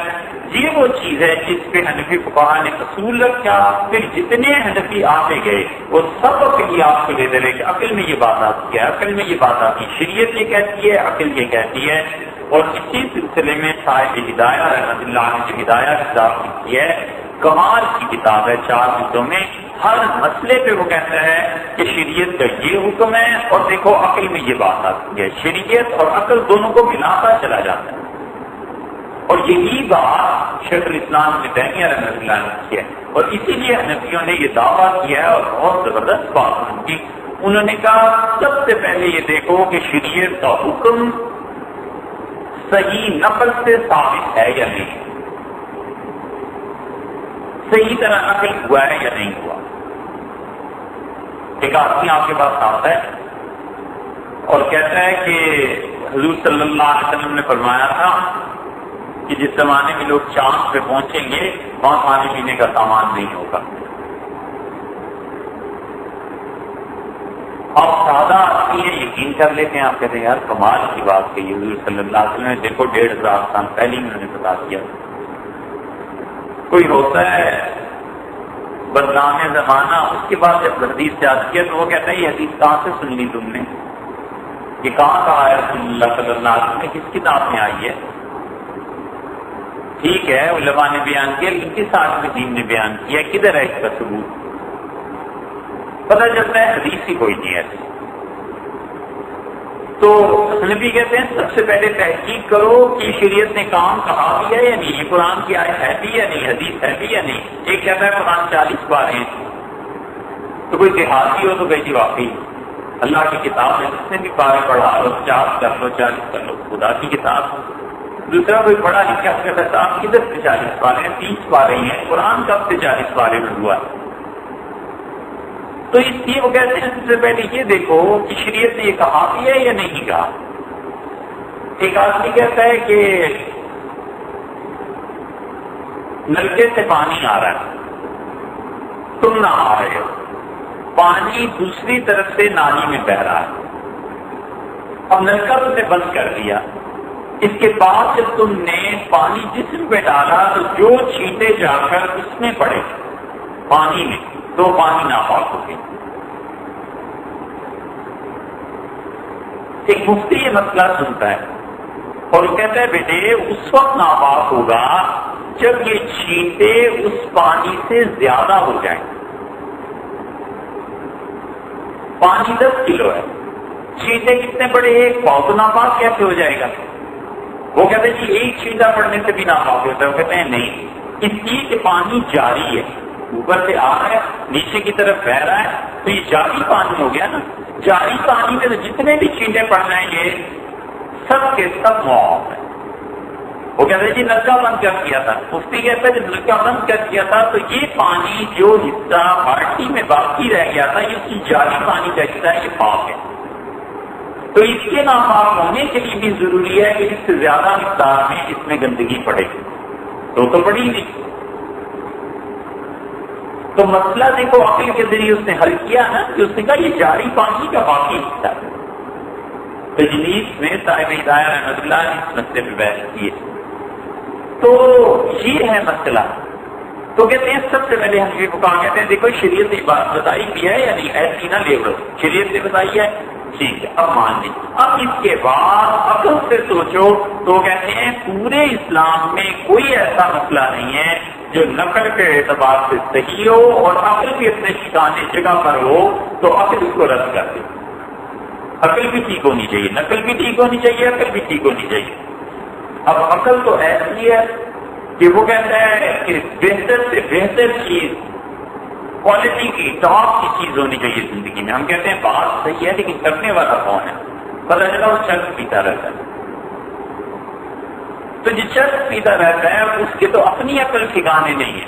یہ وہ چیز ہے جس پہ حنفی فقہا نے اصول رکھا. پھر جتنے حنفی آتے گئے وہ سب کے آپ کو لیتے رہے کہ عقل میں یہ بات آتی ہے، عقل میں یہ بات آتی ہے، شریعت یہ کہتی ہے، عقل یہ کہتی ہے. اور اسی سلسلے میں صاحب ہدایہ رحمۃ اللہ نے جو ہدایہ کتاب لکھی ہے، کمال کی کتاب ہے، 4 جلدوں میں. ہر مسئلے پہ وہ کہتا ہے کہ شریعت کا یہ حکم ہے اور دیکھو عقل میں یہ بات آتی ہے. شریعت اور عقل دونوں کو ملاتا چلا جاتا ہے. اور یہی بات شیخ الاسلام ابن تیمیہ رحمۃ اللہ نے کی ہے. اور اسی لیے حنفیوں نے یہ دعویٰ کیا ہے اور بہت زبردست بات کی. انہوں نے کہا سب سے پہلے یہ دیکھو کہ شریعت کا حکم صحیح نقل سے ثابت ہے یا نہیں، صحیح طرح نقل ہوا ہے یا نہیں ہوا. ایک آدمی آپ کے پاس آتا ہے اور کہتا ہے کہ حضور صلی اللہ علیہ وسلم نے فرمایا تھا کہ جس زمانے میں لوگ چاند پہ پہنچیں گے وہاں کھانے پینے کا سامان نہیں ہوگا. آپ سادہ آدمی ہیں، یقین کر لیتے ہیں. آپ کہتے ہیں یار کمال کی بات کہی حضور صلی اللہ علیہ وسلم نے، دیکھو 1500 سال پہلے ہی انہوں نے بتا دیا. کوئی ہوتا ہے بدنام زمانہ، اس کے بعد جب حدیث سے آتی ہے تو وہ کہتا ہے یہ حدیث کہاں سے سن لی تم نے، یہ کہاں کہا ہے رسول اللہ صلی اللہ علیہ وسلم نے، کس کتاب میں آئی ہے؟ ٹھیک ہے علماء نے بیان کیا، لیکن کس آدمی دین نے بیان کیا، کدھر ہے اس کا ثبوت؟ پتہ چلتا ہے حدیث ہی کوئی نہیں ہے. تو نبی کہتے ہیں سب سے پہلے تحقیق کرو کہ شریعت نے کام کہا بھی ہے یا نہیں، یہ قرآن کی آیت ہے بھی یا نہیں، حدیث ہے بھی یا نہیں. ایک کہتا ہے قرآن 40 بار ہیں، تو کوئی دیہاتی ہو تو کہتی واقعی اللہ کی کتاب ہے، جس نے بھی بارے پڑھا لو 50 کر لو 40 کر لو، خدا کی کتاب. دوسرا کوئی پڑھا لکھا صاحب کدھر سے 40 بارے ہیں، 30 بارے ہیں، قرآن کب سے 40 بارے میں ہوا ہے؟ تو اس لیے وہ کہتے ہیں سب سے پہلے یہ دیکھو کہ شریعت نے یہ کہا بھی ہے یا نہیں کہا. ایک آدمی کہتا ہے کہ نلکے سے پانی آ رہا ہے، تم نہ آ رہے ہو، پانی دوسری طرف سے نالی میں بہ رہا ہے. اب نلکا تم نے بند کر دیا، اس کے بعد جب تم نے پانی جسم پہ ڈالا تو جو چھینٹے جا کر اس میں پڑے پانی میں تو پانی ناپاک ہو گئی. ایک مفتی یہ مسئلہ سنتا ہے اور وہ کہتا ہے بیٹے اس وقت ناپاک ہوگا جب یہ چھینٹے اس پانی سے زیادہ ہو جائیں. پانی 10 کلو ہے، چھینٹے کتنے بڑے، ایک پاؤ، تو ناپاک کیسے ہو جائے گا؟ وہ کہتے ہیں جی ایک چھینٹا پڑنے سے بھی ناپاک ہوتا ہے. وہ کہتے ہیں نہیں، اس لیے کہ پانی جاری ہے، اوپر سے آ رہا ہے نیچے کی طرف بہ رہا ہے تو یہ جاری پانی ہو گیا نا. جاری پانی میں تو جتنے بھی چھینٹے پڑ رہے ہیں یہ سب کے سب معاف ہے. وہ کہتے ہیں جی نلکا بند کر دیا تھا. مفتی کہتا ہے جب نلکا بند کر دیا تھا تو یہ پانی جو حصہ بالٹی میں باقی رہ گیا تھا یہ اس کی جاری پانی کا حصہ ہے، یہ پاک ہے. تو اس کے ناپاک ہونے کے لیے بھی ضروری ہے کہ اس سے زیادہ مقدار میں اس میں گندگی پڑے تو پڑی نہیں. تو مسئلہ دیکھو عقل کے ذریعے اس نے حل کیا نا کہ اس نے کہا یہ جاری پانی کا باقی حصہ ہے. تجلیس میں صاحب ہدایہ رحمۃ اللہ نے اس مسئلے پہ بحث کی ہے. تو یہ ہے مسئلہ. تو کہتے ہیں سب سے پہلے حنفی فقہا کہتے ہیں دیکھو شریعت نے بات بتائی بھی ہے یا نہیں، ایسی نہ لے لو، شریعت نے بتائی ہے ٹھیک ہے اب مان لی، اب اس کے بعد عقل سے سوچو تو کہتے ہیں پورے اسلام میں کوئی ایسا مسئلہ نہیں ہے جو نقل کے اعتبار سے صحیح ہو اور عقل بھی اپنے ٹھکانے جگہ پر ہو تو عقل اس کو رد کر دے۔ عقل بھی ٹھیک ہونی چاہیے، نقل بھی ٹھیک ہونی چاہیے، عقل بھی ٹھیک ہونی چاہیے۔ اب عقل تو ایسی ہے کہ وہ کہتا ہے کہ بہتر سے بہتر چیز، کوالٹی کی ٹاپ کی چیز ہونی چاہیے زندگی میں۔ ہم کہتے ہیں بات صحیح ہے لیکن کرنے والا کون ہے؟ پتہ چلا وہ چرس پیتا رہتا ہے، تو جو چرس پیتا رہتا ہے اس کے تو اپنی عقل ٹھکانے نہیں ہے،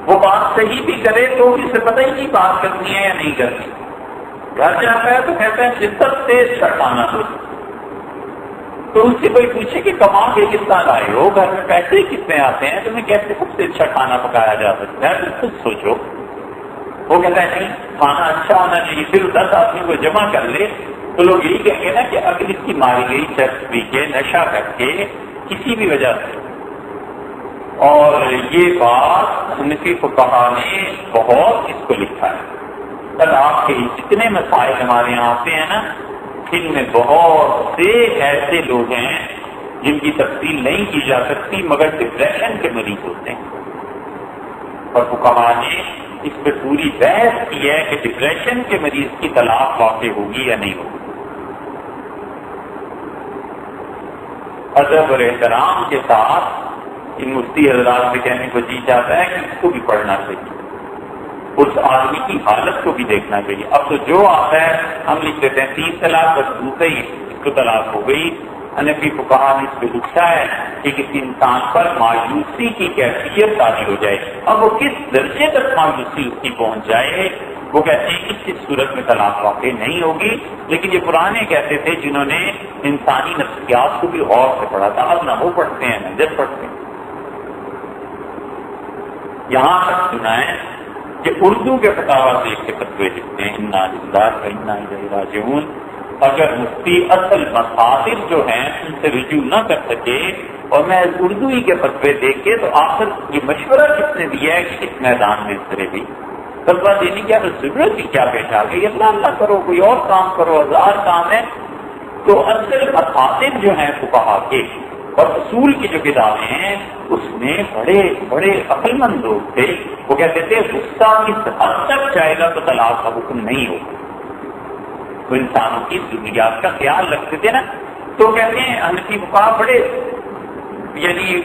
وہ بات صحیح بھی کرے تو اسے پتہ ہی نہیں بات کرنی ہے یا نہیں کرنی۔ گھر جاتا ہے تو کہتا ہے شدت سے چھٹانا دو، تو اس سے کوئی پوچھے کہ کما کے کتنا لائے ہو، گھر میں پیسے کتنے آتے ہیں، تمہیں کیسے سب سے اچھا کھانا پکایا جا سکتا ہے، خود سوچو۔ وہ کہتا ہے نہیں کھانا اچھا ہونا چاہیے، پھر 10 آدمی کو جمع کر لے تو لوگ یہی کہیں گے نا کہ اگر اس کی ماری گئی چرس پی کے نشہ کر کے کسی بھی وجہ سے۔ اور یہ بات حنفی فقہا نے بہت اس کو لکھا ہے۔ طلاق کے جتنے مسائل ہمارے یہاں آتے ہیں نا، ان میں بہت سے ایسے لوگ ہیں جن کی تفصیل نہیں کی جا سکتی مگر ڈپریشن کے مریض ہوتے ہیں، اور فقہا نے اس پہ پوری بحث کی ہے کہ ڈپریشن کے مریض کی طلاق واقع ہوگی یا نہیں ہوگی۔ ادب اور احترام کے ساتھ ان مفتی حضرات سے کہنے کو جی چاہتا ہے کہ اس کو بھی پڑھنا چاہیے، اس آدمی کی حالت کو بھی دیکھنا چاہیے۔ اب تو جو آتا ہے ہم لکھ دیتے ہیں 30 طلاق، بس دوسرے ہی اس کو طلاق ہو گئی۔ حنفی فقہا نے اس پہ لکھا ہے کہ کسی انسان پر مایوسی کی کیفیت تاری ہو جائے، اب وہ کس درجے تک مایوسی اس کی پہنچ جائے، وہ کہتے ہیں کہ اس صورت میں طلاق واقع نہیں ہوگی۔ لیکن یہ پرانے کہتے تھے جنہوں نے انسانی نفسیات کو بھی غور سے پڑھا تھا، اب نہ وہ پڑھتے ہیں نہ جب پڑھتے ہیں۔ یہاں تک سنا ہے کہ اردو کے فتاوی دیکھ کے فتوے لکھتے ہیں انا للہ و انا الیہ راجعون۔ اگر مفتی اصل مصادر جو ہیں ان سے رجوع نہ کر سکے اور میں اردو ہی کے فتوے دیکھ کے، تو آخر یہ مشورہ کس نے دیا ہے کہ اس میدان میں اترے بھی؟ فتویٰ دینے کی اگر ضرورت ہی کیا پیش آ گئی؟ اللہ اللہ کرو، کوئی اور کام کرو، ہزار کام ہے۔ تو اصل مصادر جو ہیں فقہا کے اور اصول کی جو کتابیں ہیں اس میں بڑے بڑے عقل مند لوگ تھے، وہ کہتے تھے غصہ کس حد تک جائے گا تو طلاق کا حکم نہیں ہوگا۔ وہ انسانوں کی ضروریات کا خیال رکھتے تھے نا، تو کہتے ہیں حنفی فقہا بڑے یعنی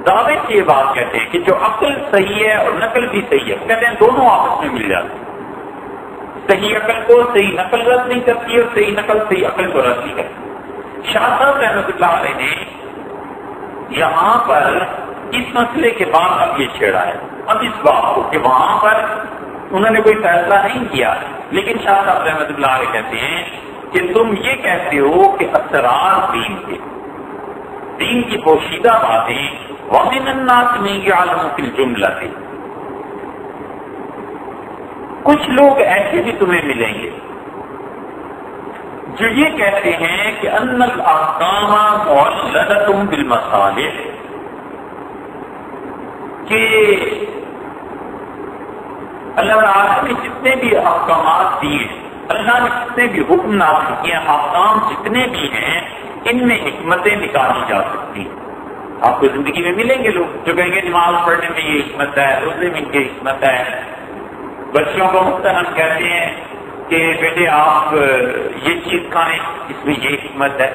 دعوے سے یہ بات کہتے ہیں کہ جو عقل صحیح ہے اور نقل بھی صحیح ہے، کہتے ہیں دونوں آپس میں مل جاتے ہیں۔ صحیح عقل کو صحیح نقل رد نہیں کرتی اور صحیح نقل صحیح عقل کو رد نہیں کرتی۔ شاہ صاحب رحمۃ اللہ علیہ نے یہاں پر اس مسئلے کے بعد اب یہ چھیڑا ہے، اب اس بات کو کہ وہاں پر انہوں نے کوئی فیصلہ نہیں کیا، لیکن شاہ صاحب رحمۃ اللہ علیہ کہتے ہیں کہ تم یہ کہتے ہو کہ اسرار دین کی پوشیدہ باتیں وَمِنَ النَّاسِ مَن يَعْلَمُ فِي الْجُمْلَةِ، کچھ لوگ ایسے بھی تمہیں ملیں گے جو یہ کہتے ہیں کہ ان الاحکام معلقۃ بالمصالح، کہ اللہ تعالیٰ نے جتنے بھی احکامات دیے، اللہ نے جتنے بھی حکم نافذ کیے، احکام جتنے بھی ہیں ان میں حکمتیں نکالی جا سکتی ہیں۔ آپ کو زندگی میں ملیں گے لوگ جو کہیں گے نماز پڑھنے میں یہ حکمت ہے، روزے میں یہ حکمت ہے۔ بچوں کو مختلف کہتے ہیں کہ بیٹے آپ یہ چیز کھائیں، اس میں یہ حکمت ہے،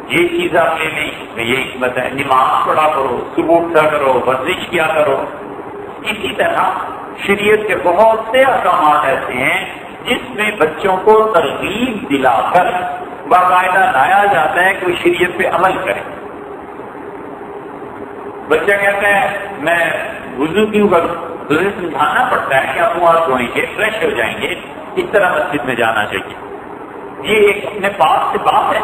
یہ چیز آپ لے لیں، اس میں یہ حکمت ہے، نماز پڑھا کرو، صبح اٹھا کرو، ورزش کیا کرو۔ اسی طرح شریعت کے بہت سے احکامات ایسے ہیں جس میں بچوں کو ترغیب دلا کر باقاعدہ لایا جاتا ہے کہ وہ شریعت پہ عمل کریں۔ بچہ کہتا ہے میں وضو کیوں کروں، تو اسے سمجھانا پڑتا ہے کہ آپ وہاں دھوئیں گے، فریش ہو جائیں گے، اس طرح مسجد میں جانا چاہیے۔ یہ ایک اپنے پاس سے بات ہے،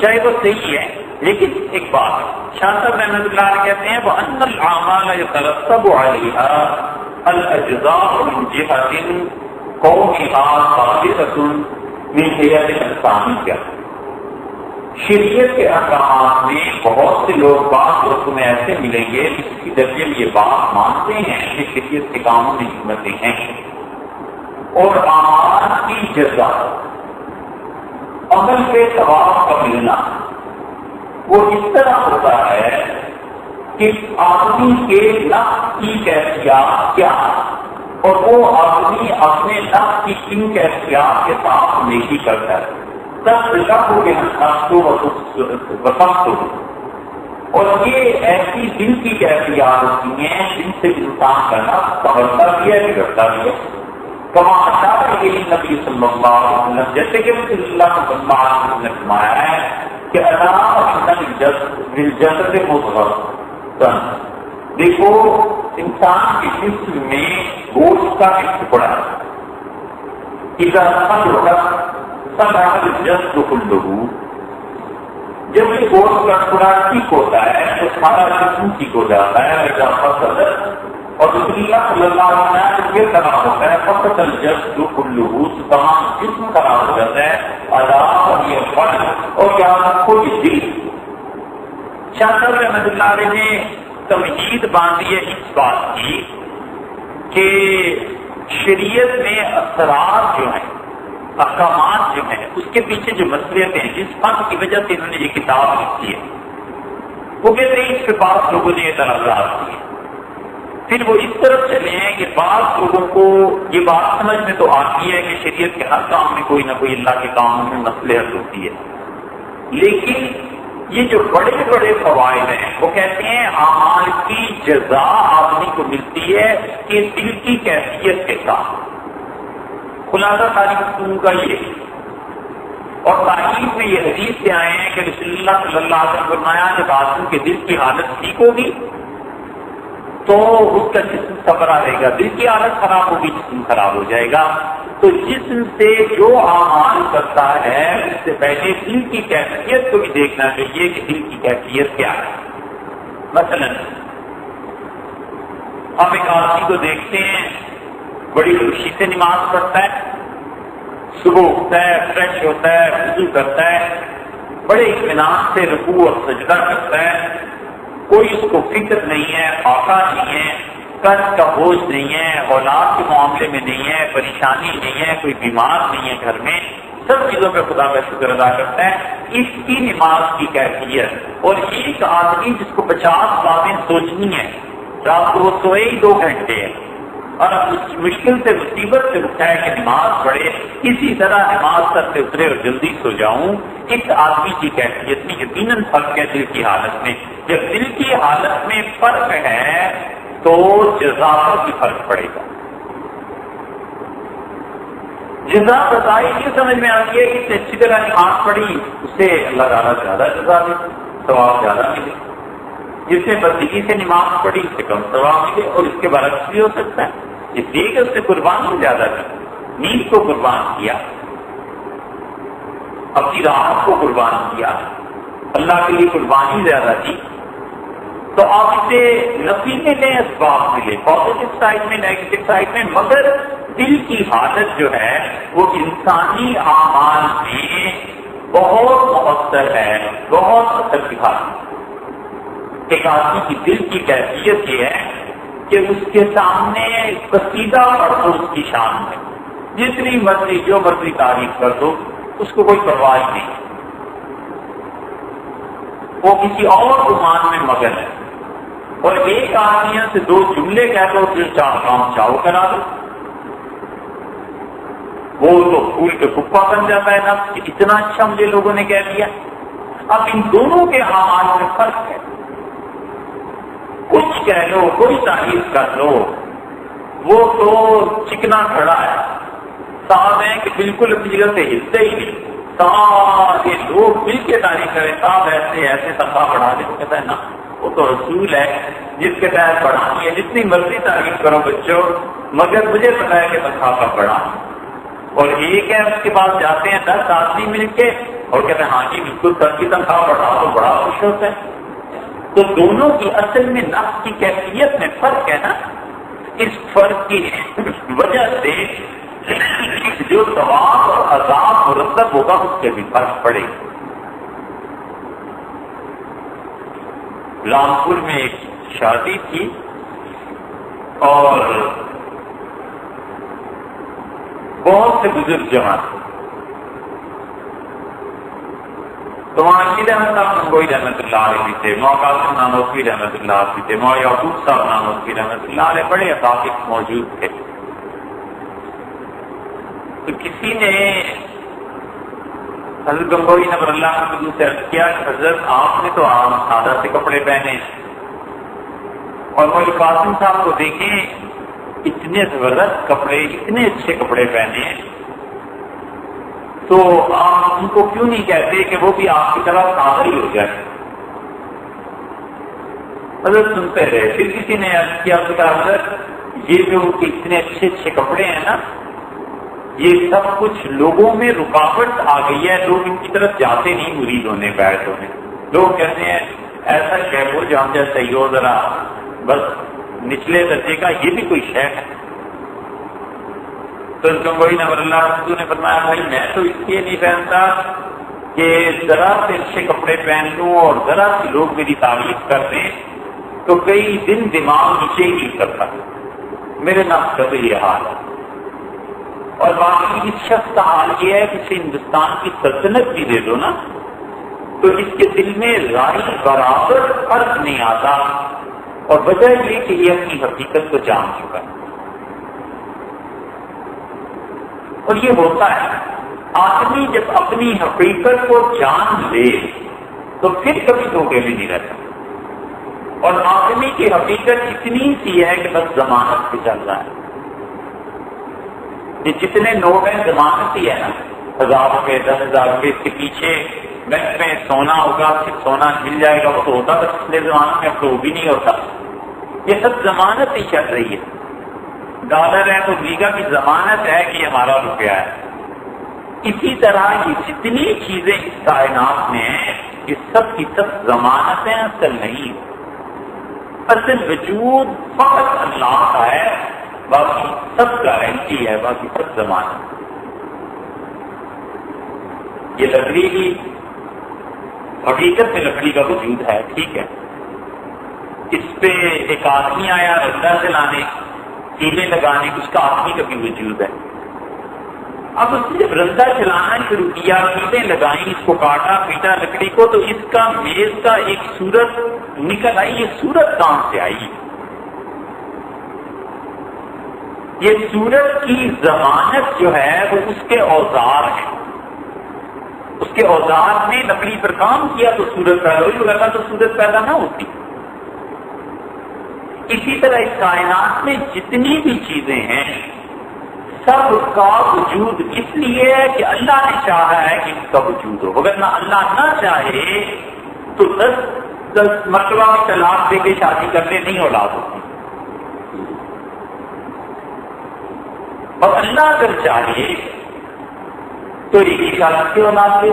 چاہے وہ صحیح ہے لیکن ایک بات ہے۔ شاہ صاحب رحمۃ اللہ علیہ کہتے ہیں وَأَنَّ الْأَعْمَالَ يَتَرَتَّبُ عَلَيْهَا الْأَجْزَاءُ مِنْ جِهَةٍ قَوْمِهَا ثَابِتَةٌ مِنْ حِيَةِ الْإِنسَانِيَّةِ، شریعت کے احکامات میں بہت سے لوگ بعض لوگوں میں ایسے ملیں گے جس کی درجے میں یہ بات مانتے ہیں کہ شریعت کے کاموں میں حکمتیں ہیں، اور اعمال کی جزا، عمل کے ثواب کا ملنا وہ اس طرح ہوتا ہے کہ آدمی کے نفس کی کیفیات کیا، اور وہ آدمی اپنے نفس کی کن کیفیات کے ساتھ نیکی کرتا ہے، سب لکھو گے وسط ہو، اور یہ ایسی دل کی کیفیات ہوتی ہیں جن سے انسان کا نفس سمجھتا بھی ہے، بگڑتا بھی ہے۔ کما اشار نبی صلی اللہ علیہ وسلم، جیسے کہ رسول اللہ صلی اللہ علیہ وسلم نے فرمایا ہے کہ الجسد مضغۃ، دیکھو انسان کے جسم میں گوشت کا ایک ٹکڑا ہے، اذا صلح الجسد كله، جب یہ گوشت کا ٹکڑا ٹھیک ہوتا ہے تو سارا جسم ٹھیک ہو جاتا ہے، اور رسول اللہ صلی اللہ علیہ وسلم یہ خراب ہوتا ہے، فقط الجسد كله، تمام جسم خراب ہو جاتا ہے، اور یہ فرق اور کیا کوئی دل۔ شاہ صاحب رحمۃ اللہ علیہ نے تمہید باندھی ہے اس بات کی کہ شریعت میں اثرات جو ہیں، احکامات جو ہیں، اس کے پیچھے جو مسئلے ہیں، جس بات کی وجہ سے انہوں نے یہ کتاب لکھی ہے، وہ کہتے ہیں اس کے بعد لوگوں نے اعتراضات کیے۔ پھر وہ اس طرف چلے ہیں کہ بعض لوگوں کو یہ بات سمجھ میں تو آتی ہے کہ شریعت کے ہر کام میں کوئی نہ کوئی اللہ کے کام میں مصلحت ہوتی ہے، لیکن یہ جو بڑے بڑے فوائد ہیں وہ کہتے ہیں اعمال کی جزا آدمی کو ملتی ہے کہ دل کی کیفیت کے ساتھ۔ خلاصہ ساری گفتگو کا یہ، اور تاریخ میں یہ حدیث سے آئے ہیں کہ رسول اللہ صلی اللہ علیہ وسلم نے فرمایا جب آدمی کے دل کی حالت ٹھیک ہوگی تو اس کا جسم صبرا رہے گا، دل کی حالت خراب ہوگی جسم خراب ہو جائے گا۔ تو جسم سے جو اعمال کرتا ہے اس سے پہلے دل کی کیفیت کو بھی دیکھنا چاہیے کہ دل کی کیفیت کیا ہے۔ مثلا ہم ایک آدمی کو دیکھتے ہیں بڑی خوشی سے نماز پڑھتا ہے، صبح اٹھتا ہے، فریش ہوتا ہے، وضو کرتا ہے، بڑے اطمینان سے رکوع اور سجدہ کرتا ہے، کوئی اس کو فکر نہیں ہے، آقا نہیں ہے، قرض کا بوجھ نہیں ہے، اولاد کے معاملے میں نہیں ہے، پریشانی نہیں ہے، کوئی بیمار نہیں ہے گھر میں، سب چیزوں پہ خدا کا شکر ادا کرتا ہے، اس کی نماز کی کیفیت۔ اور ایک آدمی جس کو 50 باتیں سوچنی ہے، رات کو وہ سوئے ہی 2 گھنٹے ہے، اور مشکل سے مصیبت سے اٹھا ہے کہ نماز پڑھے، اسی طرح نماز سر سے اترے اور جلدی سو جاؤں، اس آدمی کی کیفیت میں یقیناً فرق ہے دل کی حالت میں۔ جب دل کی حالت میں فرق ہے تو جزا پر بھی فرق پڑے گا۔ جزا بتائی یہ سمجھ میں آتی ہے کہ اس سے اچھی طرح نماز پڑھی اسے اللہ تعالیٰ زیادہ جزا دے، ثواب زیادہ ملے، جس نے بندگی سے نماز پڑھی اس سے کم ثواب ملے، اور اس کے برعکس بھی ہو سکتا ہے، اس لیے کہ اس نے قربانی زیادہ کی، نیند کو قربان کیا، اپنی راحت کو قربان کیا، اللہ کے لیے قربانی زیادہ کی، تو آپ اسے نفی میں لیں، اسباب ملے، پازیٹو سائڈ میں، نیگیٹو سائڈ میں، مگر دل کی حالت جو ہے وہ انسانی اعمال میں بہت مؤثر ہے، بہت اثر دکھاتی ہے۔ ایک آدمی کی دل کی کیفیت یہ ہے کہ اس کے سامنے قصیدہ پڑھ دو اس کی شان میں، جتنی مرضی جو مرضی تعریف کر دو اس کو کوئی پرواہ نہیں، وہ کسی اور گمان میں مگن ہے۔ اور ایک آدمی سے 2 جملے کہہ دو پھر 4 کام چاؤ کرا دو، وہ تو پھول کے کپا بن جاتا ہے نا کہ اتنا اچھا مجھے لوگوں نے کہہ دیا۔ اب ان دونوں کے اعمال میں فرق ہے، کچھ کہہ لو، کوئی تعریف کر لو، وہ تو چکنا کھڑا ہے، صاحب ہے کہ بالکل اپنی جگہ سے ہلتے ہی نہیں، سارے لوگ مل کے تعریف کریں، صاحب ایسے ایسے سفا بڑھا دے، تو کہتا ہے نا وہ تو رسول ہے جس کے تحت پڑھانی ہے، جتنی مرضی تعریف کرو بچوں، مگر مجھے پتا ہے کہ مسافہ پڑھا۔ اور ایک ہے اس کے پاس جاتے ہیں 10 آدمی مل کے اور کہتے ہیں ہاں جی بالکل سر کی تنخواہ بڑھا تو بڑا خوش ہوتا ہے۔ تو دونوں کی اصل میں نفس کی کیفیت میں فرق ہے نا، اس فرق کی وجہ سے جو ثواب اور عذاب مرتب ہوگا اس کے بھی فرق پڑے گا۔ رامپور میں ایک شادی تھی اور بہت سے بزرگ جمع تھے. تو وہاں عید احمد صاحب گنگوئی رحمۃ اللہ علیہ بھی تھے، مولانا قاسم نانوتوی رحمۃ اللہ علیہ بھی تھے، مولانا یعقوب صاحب نانوتوی رحمۃ اللہ علیہ بڑے اساتذہ موجود تھے. تو کسی نے حضرت گنگوئی نور اللہ عنہ سے عرض کیا کہ حضرت آپ نے تو عام سادہ سے کپڑے پہنے اور مولانا قاسم صاحب کو دیکھیں اتنے زبردست کپڑے، اتنے اچھے کپڑے پہنے، تو آپ ان کو کیوں نہیں کہتے کہ وہ بھی آپ کی طرح سادہ ہی ہو جائے؟ حضرت سنتے رہے. پھر کسی نے عرض کیا کہ حضرت یہ جو اتنے اچھے اچھے کپڑے ہیں نا، یہ سب کچھ لوگوں میں رکاوٹ آ گئی ہے، لوگ ان کی طرف جاتے نہیں مرید ہونے بیعت ہونے. لوگ کہتے ہیں ایسا شیخ ہو جہاں جیسا ہی ہو، ذرا بس نچلے درجے کا، یہ بھی کوئی شیخ ہے؟ تو گنگوئی نور اللہ عنہ نے فرمایا بھائی میں تو اس لیے نہیں پہنتا کہ ذرا سے اچھے کپڑے پہن لوں اور ذرا سے لوگ میری تعریف کر دیں تو کئی دن دماغ نیچے ہی کرتا. میرے نفس کا تو یہ حال ہے. اور باقی اس شخص کا حال یہ ہے کہ اسے ہندوستان کی سلطنت بھی دے دو نا تو اس کے دل میں رائے برابر فرق نہیں آتا، اور وجہ یہ کہ یہ اپنی حقیقت کو جان چکا ہے. اور یہ ہوتا ہے آدمی جب اپنی حقیقت کو جان لے تو پھر کبھی دھوکے میں نہیں رہتا. اور آدمی کی حقیقت اتنی سی ہے کہ بس ضمانت پہ چل رہا ہے. یہ جتنے نوٹ ہیں ضمانت ہی ہے نا، 1000 روپے 10,000 روپے، اس کے پیچھے بینک میں سونا ہوگا، پھر سونا مل جائے گا. وہ تو ہوتا بس پچھلے زمانے میں، اب تو وہ بھی نہیں ہوتا. یہ سب ضمانت ہی چل رہی ہے. ڈالر ہے تو امریکہ کی ضمانت ہے کہ ہمارا روپیہ ہے. اسی طرح یہ جتنی چیزیں اس کائنات میں ہیں یہ سب کی سب ضمانتیں اصل نہیں. اصل وجود فقط اللہ کا ہے، باقی سب گارنٹی ہے، باقی سب ضمانت. یہ لکڑی کی حقیقت میں لکڑی کا وجود ہے، ٹھیک ہے. اس پہ ایک آدمی آیا رندا چلانے، تیلے لگانے، اس کا آدمی کا بھی وجود ہے. اب اس نے جب رندا چلانا شروع کیا، تیلیں لگائیں، اس کو کاٹا پیٹا لکڑی کو، تو اس کا میز کا ایک صورت نکل آئی. یہ صورت کہاں سے آئی؟ یہ صورت کی ضمانت جو ہے وہ اس کے اوزار ہے. اس کے اوزار نے لکڑی پر کام کیا تو صورت پیدا ہوئی، لگا تو صورت پیدا نہ ہوتی. اسی طرح اس کائنات میں جتنی بھی چیزیں ہیں سب کا وجود اس لیے ہے کہ اللہ نے چاہا ہے کہ اس کا وجود ہو. اگر نہ اللہ نہ چاہے تو 10 مرتبہ میں طلاق دے کے شادی کرنے نہیں اولاد ہوتی. اور اللہ اگر چاہے تو ایک ہی شادی سے اولاد دے.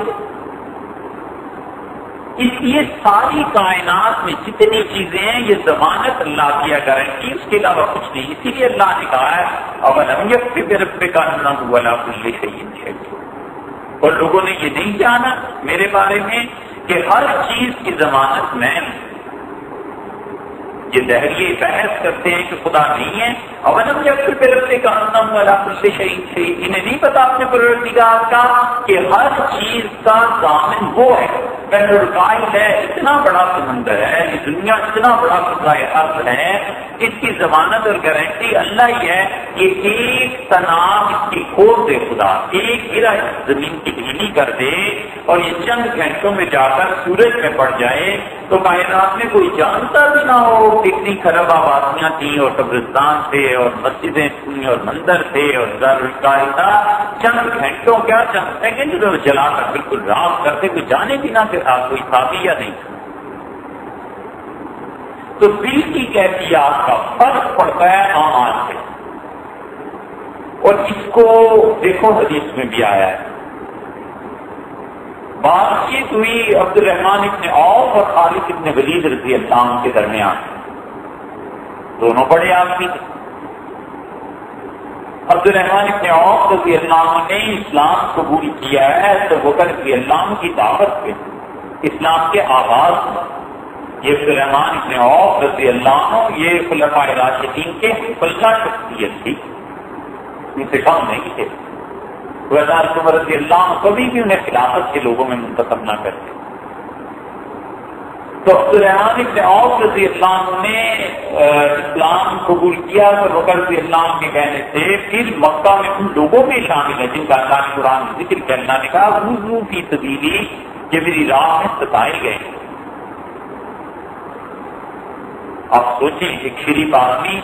اس لیے ساری کائنات میں جتنی چیزیں ہیں یہ ضمانت اللہ کیا گارنٹی، اس کے علاوہ کچھ نہیں. اسی لیے اللہ نے کہا ہے اولم یکفی بربک انہ علی کل شیء شہید. اور لوگوں نے یہ نہیں جانا میرے بارے میں کہ ہر چیز کی ضمانت میں. یہ دہریے بحث کرتے ہیں کہ خدا نہیں ہے. اولم یکفی بربک انہ علی کل شیء شہید. انہیں نہیں پتا اپنے پروردگار کا کہ ہر چیز کا ضامن وہ ہے. بین القائل ہے، اتنا بڑا سمندر ہے، یہ دنیا اتنا بڑا خدائے ارض ہے، اس کی ضمانت اور گارنٹی اللہ ہی ہے. یہ ایک تناب اس کی کھول دے خدا، ایک گرا زمین کی ڈھیلی کر دے اور یہ چند گھنٹوں میں جا کر سورج میں پڑ جائے تو کائنات میں کوئی جانتا بھی نہ ہو. کتنی خراب آبادیاں تھیں اور قبرستان تھے اور مسجدیں تھیں اور مندر تھے اور دارالقائل تھا. چند گھنٹوں کیا چند سیکنڈ جو جلا کر بالکل راف کرتے کوئی جانے بھی نہ کہ کوئی تھا بھی یا نہیں. تو دل کی کیفیات کا فرق پڑتا ہے اعمال سے. اور اس کو دیکھو حدیث میں بھی آیا ہے. بات چیت ہوئی عبد الرحمن ابن عوف اور خالد ابن ولید رضی اللہ عنہ کے درمیان. دونوں بڑے آدمی تھے. عبد الرحمن ابن عوف رضی اللہ عنہ نے اسلام قبول کیا ہے تو بکر رضی اللہ عنہ کی دعوت پہ، اسلام کے آغاز میں. یہ عبدالرحمن ابن عوف رضی اللہ عنہ یہ خلفائے راشدین کے فلسفہ شخصیت تھی، ان سے کم نہیں تھے. حضرت عمر رضی اللہ عنہ کبھی بھی انہیں خلافت کے لوگوں میں منتخب نہ کرتے. تو عبدالرحمن ابن عوف رضی اللہ عنہ نے اسلام قبول کیا تو بکر رضی اللہ عنہ کے کہنے سے پھر مکہ میں ان لوگوں میں شامل ہے جن کا اللہ نے قرآن میں ذکر کیا. اللہ نے کہا وضو فی سبیلی، کہ میری راہ میں ستائے گئے. آپ سوچیں ایک شریف آدمی،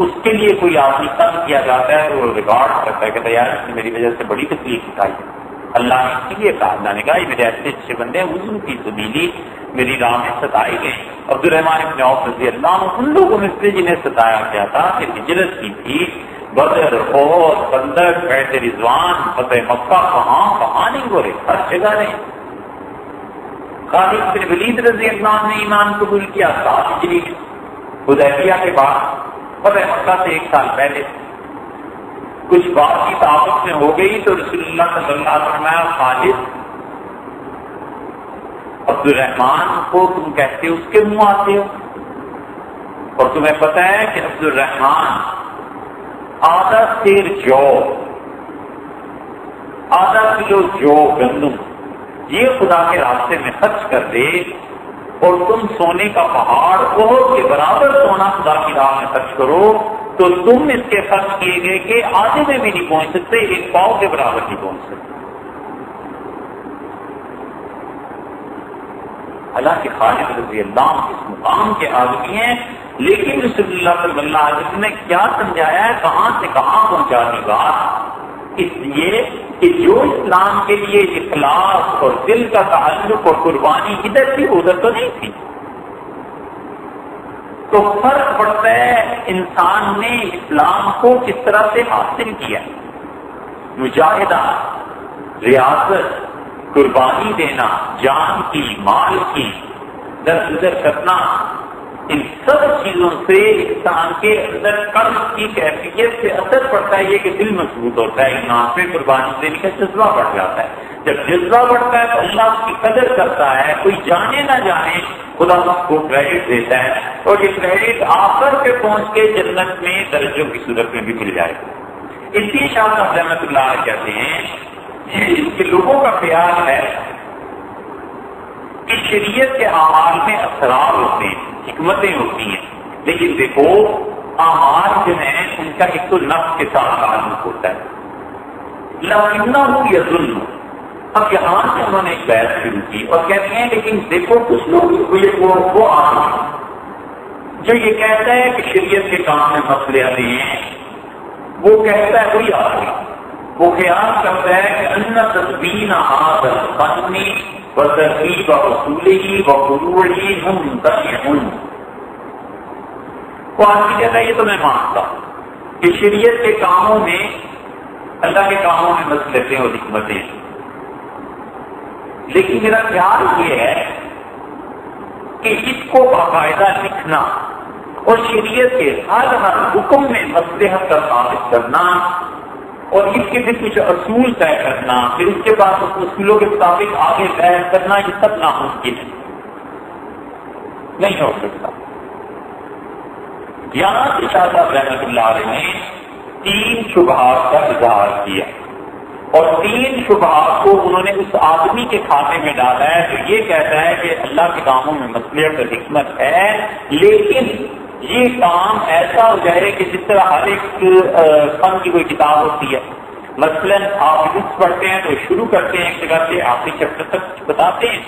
اس کے لیے کوئی آدمی تنگ کیا جاتا ہے تو وہ ریکارڈ کرتا ہے کہ یار اس نے میری وجہ سے بڑی تکلیف اٹھائی ہے. اللہ نے اس لیے کہا، اللہ نے کہا یہ میرے ایسے اچھے بندے ہیں وضو فی سبیلی، میری راہ میں ستائے گئے. عبدالرحمن ابن عوف رضی اللہ عنہ ان لوگوں میں سے جنہیں ستایا گیا تھا کہ ہجرت کی تھی، بدر، احد، خندق، بیعت رضوان، فتح مکہ، کہاں نہیں ہو رہے، ہر جگہ نہیں. خالد بن ولید رضی اللہ عنہ نے ایمان قبول کیا 7 ہجری حدیبیہ کے بعد، فتح مکہ سے 1 سال پہلے. کچھ بات کی تعاقب میں ہو گئی تو رسول اللہ صلی اللہ علیہ وسلم خالد عبدالرحمن کو تم کہتے ہو اس کے منہ آتے ہو، اور تمہیں پتہ ہے کہ عبدالرحمن آدھا سیر جو، آدھا کلو جو گندم یہ خدا کے راستے میں خرچ کر دے، اور تم سونے کا پہاڑ بہت کے برابر سونا خدا کی راہ میں خرچ کرو، تو تم اس کے خرچ کیے گئے کہ آدھے میں بھی نہیں پہنچ سکتے، 1 پاؤ کے برابر نہیں پہنچ سکتے. حالانکہ خالد رضی اللہ عنہ اس مقام کے آدمی ہیں، لیکن رسول اللہ صلی اللہ علیہ وسلم نے کیا سمجھایا ہے، کہاں سے کہاں پہنچا دی بات. اس لیے کہ جو اسلام کے لیے اخلاص اور دل کا تعلق اور قربانی ادھر تھی ادھر تو نہیں تھی. تو فرق پڑتا ہے انسان نے اسلام کو کس طرح سے حاصل کیا. مجاہدہ، ریاضت، قربانی دینا، جان کی، مال کی، درگزر کرنا، ان سب چیزوں سے انسان کے اندر قلب کی کیفیت سے اثر پڑتا ہے، یہ کہ دل مضبوط ہوتا ہے، ایمان پہ قربانی دینے کا جذبہ بڑھ جاتا ہے. جب جذبہ بڑھتا ہے تو اللہ اس کی قدر کرتا ہے. کوئی جانے نہ جانے خدا اس کو کریڈٹ دیتا ہے، اور یہ کریڈٹ آخر پہ پہنچ کے جنت میں درجوں کی صورت میں بھی مل جائے گا. اس لیے شاہ صاحب رحمۃ اللہ علیہ کہتے ہیں کہ لوگوں کا خیال ہے کہ شریعت کے اعمال میں اسرار ہوتے ہیں، حکمتیں ہوتی ہیں، لیکن دیکھو اعمال جو ہیں ان کا ایک تو نفس کے ساتھ تعلق ہوتا ہے. لکنہ یظن، اب یہاں سے انہوں نے ایک بحث شروع کی اور کہتے ہیں لیکن دیکھو کچھ لوگ وہ آدمی جو یہ کہتا ہے کہ شریعت کے کام میں مسئلے آتے ہیں، وہ کہتا ہے وہی آدمی وہ خیال کرتا ہے کہ ان تدبین هذا الفن وترتیب اصوله وفروعه منتفع. وہ آدمی کہتا ہے یہ تو میں مانتا کہ شریعت کے کاموں میں، اللہ کے کاموں میں مصلحتیں اور حکمتیں ہیں، لیکن میرا خیال یہ ہے کہ اس کو باقاعدہ لکھنا اور شریعت کے ہر حکم میں مصلحت کا ثابت کرنا اور اس کے بھی کچھ اصول طے کرنا، پھر اس کے بعد اس اصولوں کے مطابق آگے بحث کرنا، یہ سب ناممکن ہے، نہیں ہو سکتا. یہاں سے شاہ صاحب رحمۃ اللہ علیہ نے 3 شبہات کا اظہار کیا، اور 3 شبہات کو انہوں نے اس آدمی کے کھاتے میں ڈالا ہے جو یہ کہتا ہے کہ اللہ کے کاموں میں مصلحت اور حکمت ہے، لیکن یہ کام ایسا ہو جائے کہ جس طرح ہر ایک فن کی کوئی کتاب ہوتی ہے. مثلاً آپ حدیث پڑھتے ہیں تو شروع کرتے ہیں ایک جگہ سے آخری چیپٹر تک بتاتے ہیں.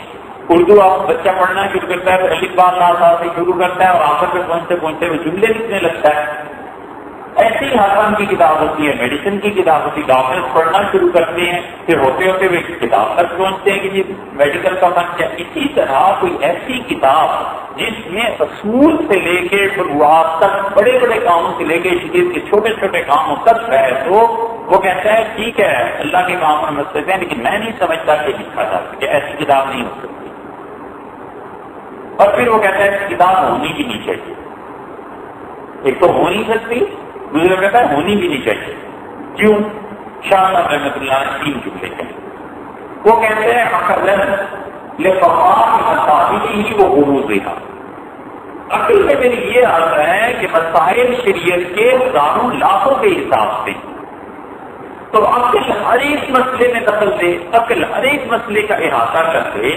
اردو آپ بچہ پڑھنا شروع کرتا ہے تو الف با تا ثا سے شروع کرتا ہے اور آخر پہ پہنچتے پہنچتے وہ جملے لکھنے لگتا ہے. ایسی ہر فن کی کتاب ہوتی ہے، میڈیسن کی کتاب ہوتی ہے، ڈاکٹرز پڑھنا شروع کرتے ہیں پھر ہوتے ہوتے وہ کتاب تک پہنچتے ہیں کہ یہ میڈیکل کا فن کیا. اسی طرح کوئی ایسی کتاب جس میں اصول سے لے کے فروعات تک، بڑے بڑے کاموں سے لے کے شریعت کے چھوٹے چھوٹے کاموں تک بحث ہو، وہ کہتا ہے ٹھیک ہے اللہ کے کام میں مسئلے ہیں لیکن میں نہیں سمجھتا کہ لکھا جا سکے، ایسی کتاب نہیں ہو سکتی. اور پھر وہ کہتا ہے کہ کتاب ہونی بھی نہیں چاہیے. ایک تو ہو نہیں سکتی، دوسرا کہتا ہے ہونی بھی نہیں چاہیے. کیوں؟ شاہ صاحب رحمۃ اللہ نے 3 جملے کہیں. وہ کہتے ہیں اقلن لفقار مصابیح وہ غروض دینا، عقل میں میری یہ آتا ہے کہ مسائل شریعت کے ہزاروں لاکھوں کے حساب سے، تو عقل ہر ایک مسئلے میں دخل دے، عقل ہر ایک مسئلے کا احاطہ کر دے،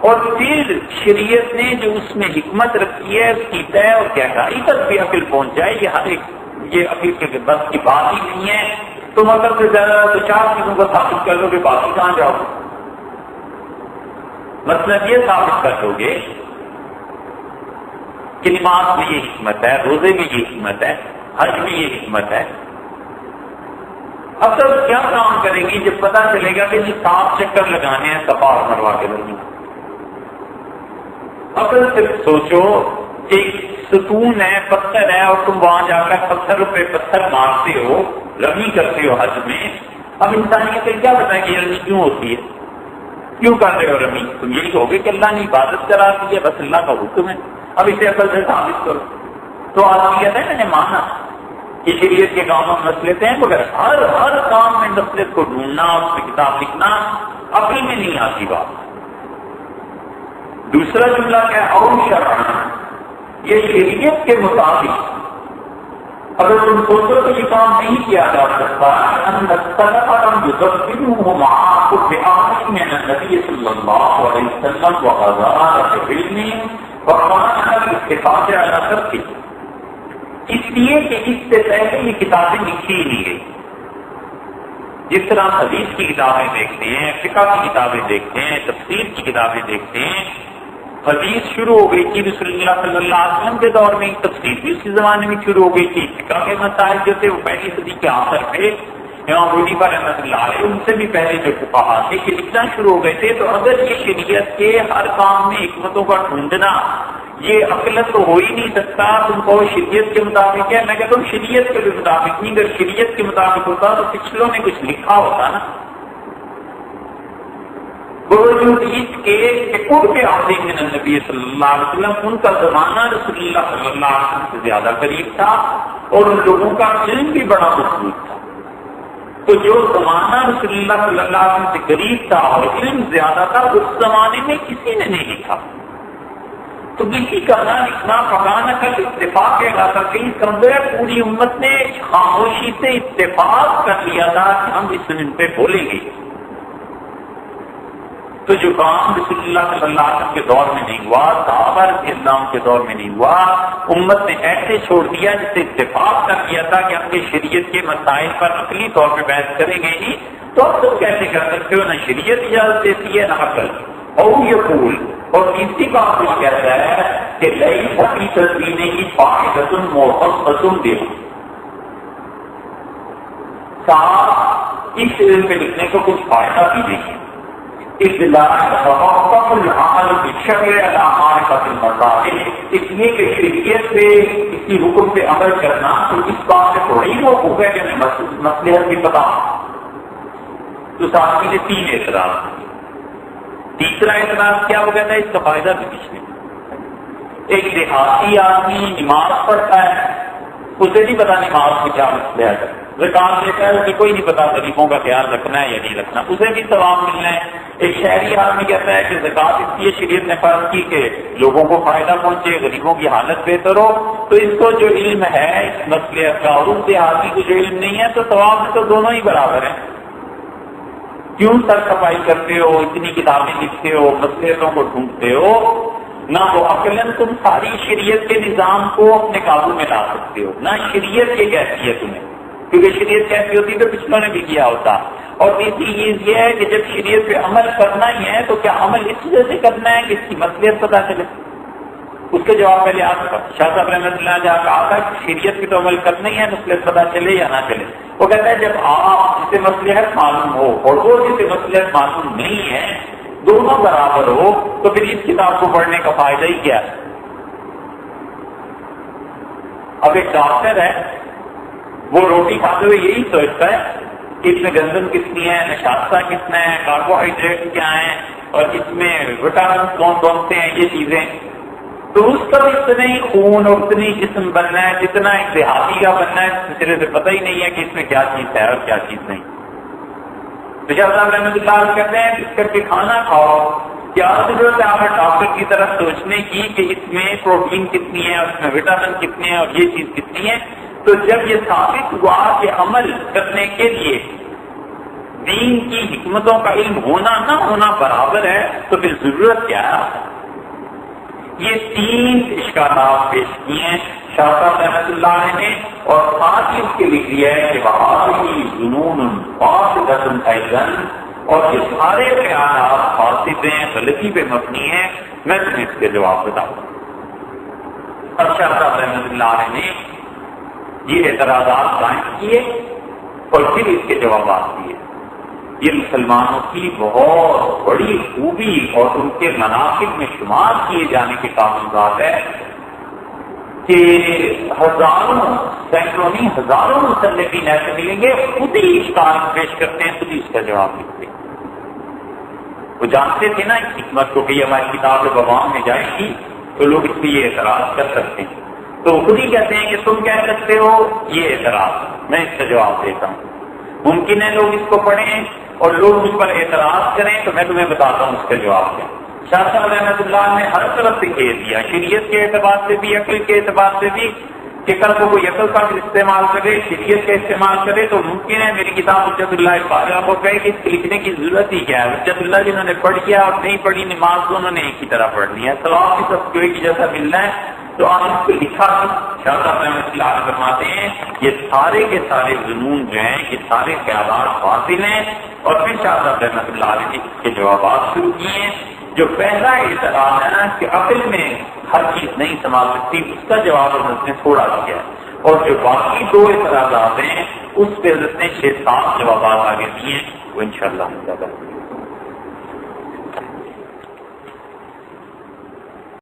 اور پھر شریعت نے جو اس میں حکمت رکھی ہے اس کی طے اور گہرائی تک بھی عقل پہنچ جائے، یہ عقل کے بس کی بات ہی نہیں ہے۔ تم اگر سے زیادہ تو 4 چیزوں کو ثابت کر دو کہ باقی کہاں جاؤ، مطلب یہ ثابت کر دو گے کہ نماز میں یہ حکمت ہے، روزے میں یہ حکمت ہے، حج میں یہ حکمت ہے۔ اب تک کیا کام کریں گی جب پتہ چلے گا کہ 7 چکر لگانے ہیں صفا اور مروہ کے درمیان؟ اگر صرف سوچو ایک ستون ہے، پتھر ہے، اور تم وہاں جا کر پتھر پہ پتھر مارتے ہو، رمی کرتے ہو حج میں۔ اب انسانیت کو کیا بتائیں کہ یہ رمی کیوں ہوتی ہے، کیوں کر رہے ہو رمی؟ تم یہی کہو گے کہ اللہ نے عبادت کرا دی ہے، بس اللہ کا حکم ہے، اب اسے عقل سے ثابت کرو۔ تو آدمی کہتا ہے میں نے مانا کہ شریعت کے کاموں میں نصلت ہیں، مگر ہر کام میں نصلت کو ڈھونڈنا، اس پہ کتاب لکھنا عقل میں نہیں آتی بات۔ دوسرا جملہ کیا ہے؟ اور شرع، یہ شریعت کے مطابق اگر تم سوچو تو یہ کام نہیں کیا جا سکتا۔ نبی صلی اللہ علیہ وسلم اس لیے کہ اس سے پہلے یہ کتابیں لکھی ہی نہیں گئی۔ جس طرح حدیث کی کتابیں دیکھتے ہیں، فقہ کی کتابیں دیکھتے ہیں، تفسیر کی کتابیں دیکھتے ہیں، حدیث شروع ہو گئی تھی رسول اللہ صلی اللہ علیہ وسلم کے دور میں، تفسیر بھی اسی زمانے میں شروع ہو گئی تھی۔ فقہ کے مسائل جو تھے وہ 1 صدی کے آخر پہ امام ابو حنیفہ رحمۃ اللہ علیہ ان سے بھی پہلے جو فقہاء تھے کہ لکھنا شروع ہو گئے تھے۔ تو اگر یہ شریعت کے ہر کام میں حکمتوں کا ڈھونڈنا یہ عقلت تو ہو ہی نہیں سکتا، تم کو شریعت کے مطابق ہے۔ میں کہتا ہوں شریعت کے مطابق نہیں، اگر شریعت کے مطابق ہوتا تو پچھلوں میں کچھ لکھا ہوتا نا، باوجود اس کے قرب عظیم من النبی صلی اللہ علیہ وسلم، ان کا زمانہ رسول اللہ صلی اللہ علیہ وسلم سے زیادہ قریب تھا اور ان لوگوں کا علم بھی بڑا مضبوط تھا۔ تو جو زمانہ رسول اللہ صلی اللہ علیہ وسلم سے قریب تھا اور علم زیادہ تھا، اس زمانے میں کسی نے نہیں لکھا۔ تو کسی کا نہ لکھنا پکانا کر اتفاق کے علاقہ کہیں کمزور ہے، پوری امت نے خاموشی سے اتفاق کر لیا تھا کہ ہم اس دن پہ بولیں گے۔ تو جو کام رسول اللہ صلی اللہ علیہ وسلم کے دور میں نہیں ہوا، صحابہ رضی اللہ عنہ کے دور میں نہیں ہوا، امت نے ایسے چھوڑ دیا جسے اتفاق کر دیا تھا کہ ہم نے شریعت کے مسائل پر عقلی طور پہ بحث کریں گے ہی، تو اب تم کیسے کر سکتے ہو؟ نہ شریعت اجازت دیتی ہے نہ عقل۔ اور یہ پھول اور تیسری بات یہ کہتا ہے کہ لئی حقیقت پینے کی فائدۃ محفظۃ بہ، صاحب اس علم پہ لکھنے کو کچھ فائدہ بھی نہیں ہے۔ اس لیے کہ شریعت پہ کسی حکم پہ عمل کرنا تو اس بات سے تھوڑا ہی موقوف ہے کہ میں مصلحت بھی پتا ہوں۔ تو ساتھی نے 3 اعتراض۔ تیسرا اعتراض کیا ہو گیا تھا؟ اس کا فائدہ بھی کچھ نہیں۔ ایک دیہاتی آدمی نماز پڑھتا ہے، اسے نہیں پتا نماز میں کیا مصلحت ہے، زکات دیتا ہے اسے کوئی نہیں پتا غریبوں کا خیال رکھنا ہے یا نہیں رکھنا، اسے بھی ثواب ملنا ہے۔ ایک شہری آدمی کہتا ہے کہ زکات اس لیے شریعت نے فرض کی کہ لوگوں کو فائدہ پہنچے، غریبوں کی حالت بہتر ہو، تو اس کو جو علم ہے اس مسئلے کا اور اس دیہاتی کو جو علم نہیں ہے، تو ثواب میں تو دونوں ہی برابر ہیں۔ کیوں سر صفائی کرتے ہو، اتنی کتابیں لکھتے ہو، مصلحتوں کو ڈھونڈتے ہو؟ نہ وہ عقلاً تم ساری شریعت کے نظام کو اپنے قابو میں لا سکتے ہو، نہ شریعت کی کیسی ہے تمہیں، کیونکہ شریعت کیسی ہوتی تو پچھلوں نے بھی کیا ہوتا۔ اور تیسری چیز یہ ہے کہ جب شریعت پہ عمل کرنا ہی ہے تو کیا عمل اس وجہ سے کرنا ہے کہ اس کی مصلحت پتہ چلے؟ اس کے جواب پہلے آپ شاہ صاحب رحمۃ اللہ جہاں کہا تھا کہ شریعت پہ تو عمل کرنا ہی ہے، مصلحت پتہ چلے یا نہ چلے۔ وہ کہتا ہے جب آپ جسے مصلحت معلوم ہو اور وہ جسے مصلحت معلوم نہیں ہے، دونوں برابر ہو، تو پھر اس کتاب کو پڑھنے کا فائدہ ہی کیا ہے؟ اب ایک ڈاکٹر ہے، وہ روٹی کھاتے ہوئے یہی سوچتا ہے کہ اس میں گندم کتنی ہے، نشاستہ کتنا ہے، کاربوہائیڈریٹ کیا ہے، اور اس میں وٹامن کون کون سے ہیں، یہ چیزیں۔ تو اس کا بھی اتنا ہی خون اور اتنی جسم بننا ہے جتنا ایک دیہاتی کا بننا ہے، دوسرے سے پتہ ہی نہیں ہے کہ اس میں کیا چیز ہے اور کیا چیز نہیں۔ تو شاہ صاحب رحمۃ اللہ کہتے ہیں اس کر کے کھانا کھاؤ کیا ضرورت ہے آپ ڈاکٹر کی طرح سوچنے کی کہ اس میں پروٹین کتنی ہے، اس میں وٹامن کتنے ہیں اور یہ چیز کتنی ہے؟ تو جب یہ ثابت ہوا کہ عمل کرنے کے لیے دین کی حکمتوں کا علم ہونا نہ ہونا برابر ہے تو پھر ضرورت کیا ہے؟ یہ 3 اشکالات پیش کیے ہیں شاہ صاحب رحمۃ اللہ علیہ نے، اور ساتھ ہی اس کے لکھ دیا ہے کہ وہی جنون اور یہ سارے خیالات فاسد ہیں، غلطی پہ مبنی ہیں۔ میں تمہیں اس کے جواب بتاؤں گا۔ اب شاہ صاحب رحمۃ اللہ علیہ نے یہ اعتراضات قائم کیے اور پھر اس کے جوابات دیے۔ یہ مسلمانوں کی بہت بڑی خوبی اور ان کے مناقب میں شمار کیے جانے کی قابل بات ہے کہ ہزاروں سینکڑوں نہیں ہزاروں مصنفین ایسے ملیں گے خود ہی اشکال پیش کرتے ہیں، خود ہی اس کا جواب لکھتے ہیں۔ وہ جانتے تھے نا اس حکمت کو کہ ہماری کتاب عوام میں جائے گی تو لوگ اس پہ یہ اعتراض کر سکتے ہیں، تو خود ہی کہتے ہیں کہ تم کہہ سکتے ہو یہ اعتراض، میں اس کا جواب دیتا ہوں۔ ممکن ہے لوگ اس کو پڑھیں اور لوگ مجھ پر اعتراض کریں تو میں تمہیں بتاتا ہوں اس کا جواب کیا۔ شاہ صاحب رحمۃ اللہ نے ہر طرف سے گھیر دیا، شریعت کے اعتبار سے بھی، عقل کے اعتبار سے بھی، کہ کل کو کوئی عقل کا استعمال کرے، شریعت کا استعمال کرے تو ممکن ہے میری کتاب حجت اللہ فارغ کو کہے کہ اس کے لکھنے کی ضرورت ہی کیا ہے۔ حجت اللہ جنہوں نے پڑھ کیا اور نہیں پڑھی نماز تو انہوں نے ایک ہی طرح پڑھ لی ہے، ثواب بھی سب کو ایک ہی جیسا ملنا ہے، تو آپ اس کو لکھا۔ شاہ صاحب رحمۃ اللہ علیہ فرماتے ہیں یہ سارے کے سارے جنون جو ہیں، یہ سارے خیالات باطل ہیں۔ اور پھر شاہ صاحب رحمۃ اللہ علیہ نے اس کے جوابات شروع کیے ہیں۔ جو پہلا اعتراض ہے نا کہ عقل میں ہر چیز نہیں سنبھال سکتی، اس کا جواب حضرت نے تھوڑا دیا ہے، اور جو باقی 2 اعتراضات ہیں اس پہ حضرت نے 6-7 جوابات آگے دیے، وہ انشاءاللہ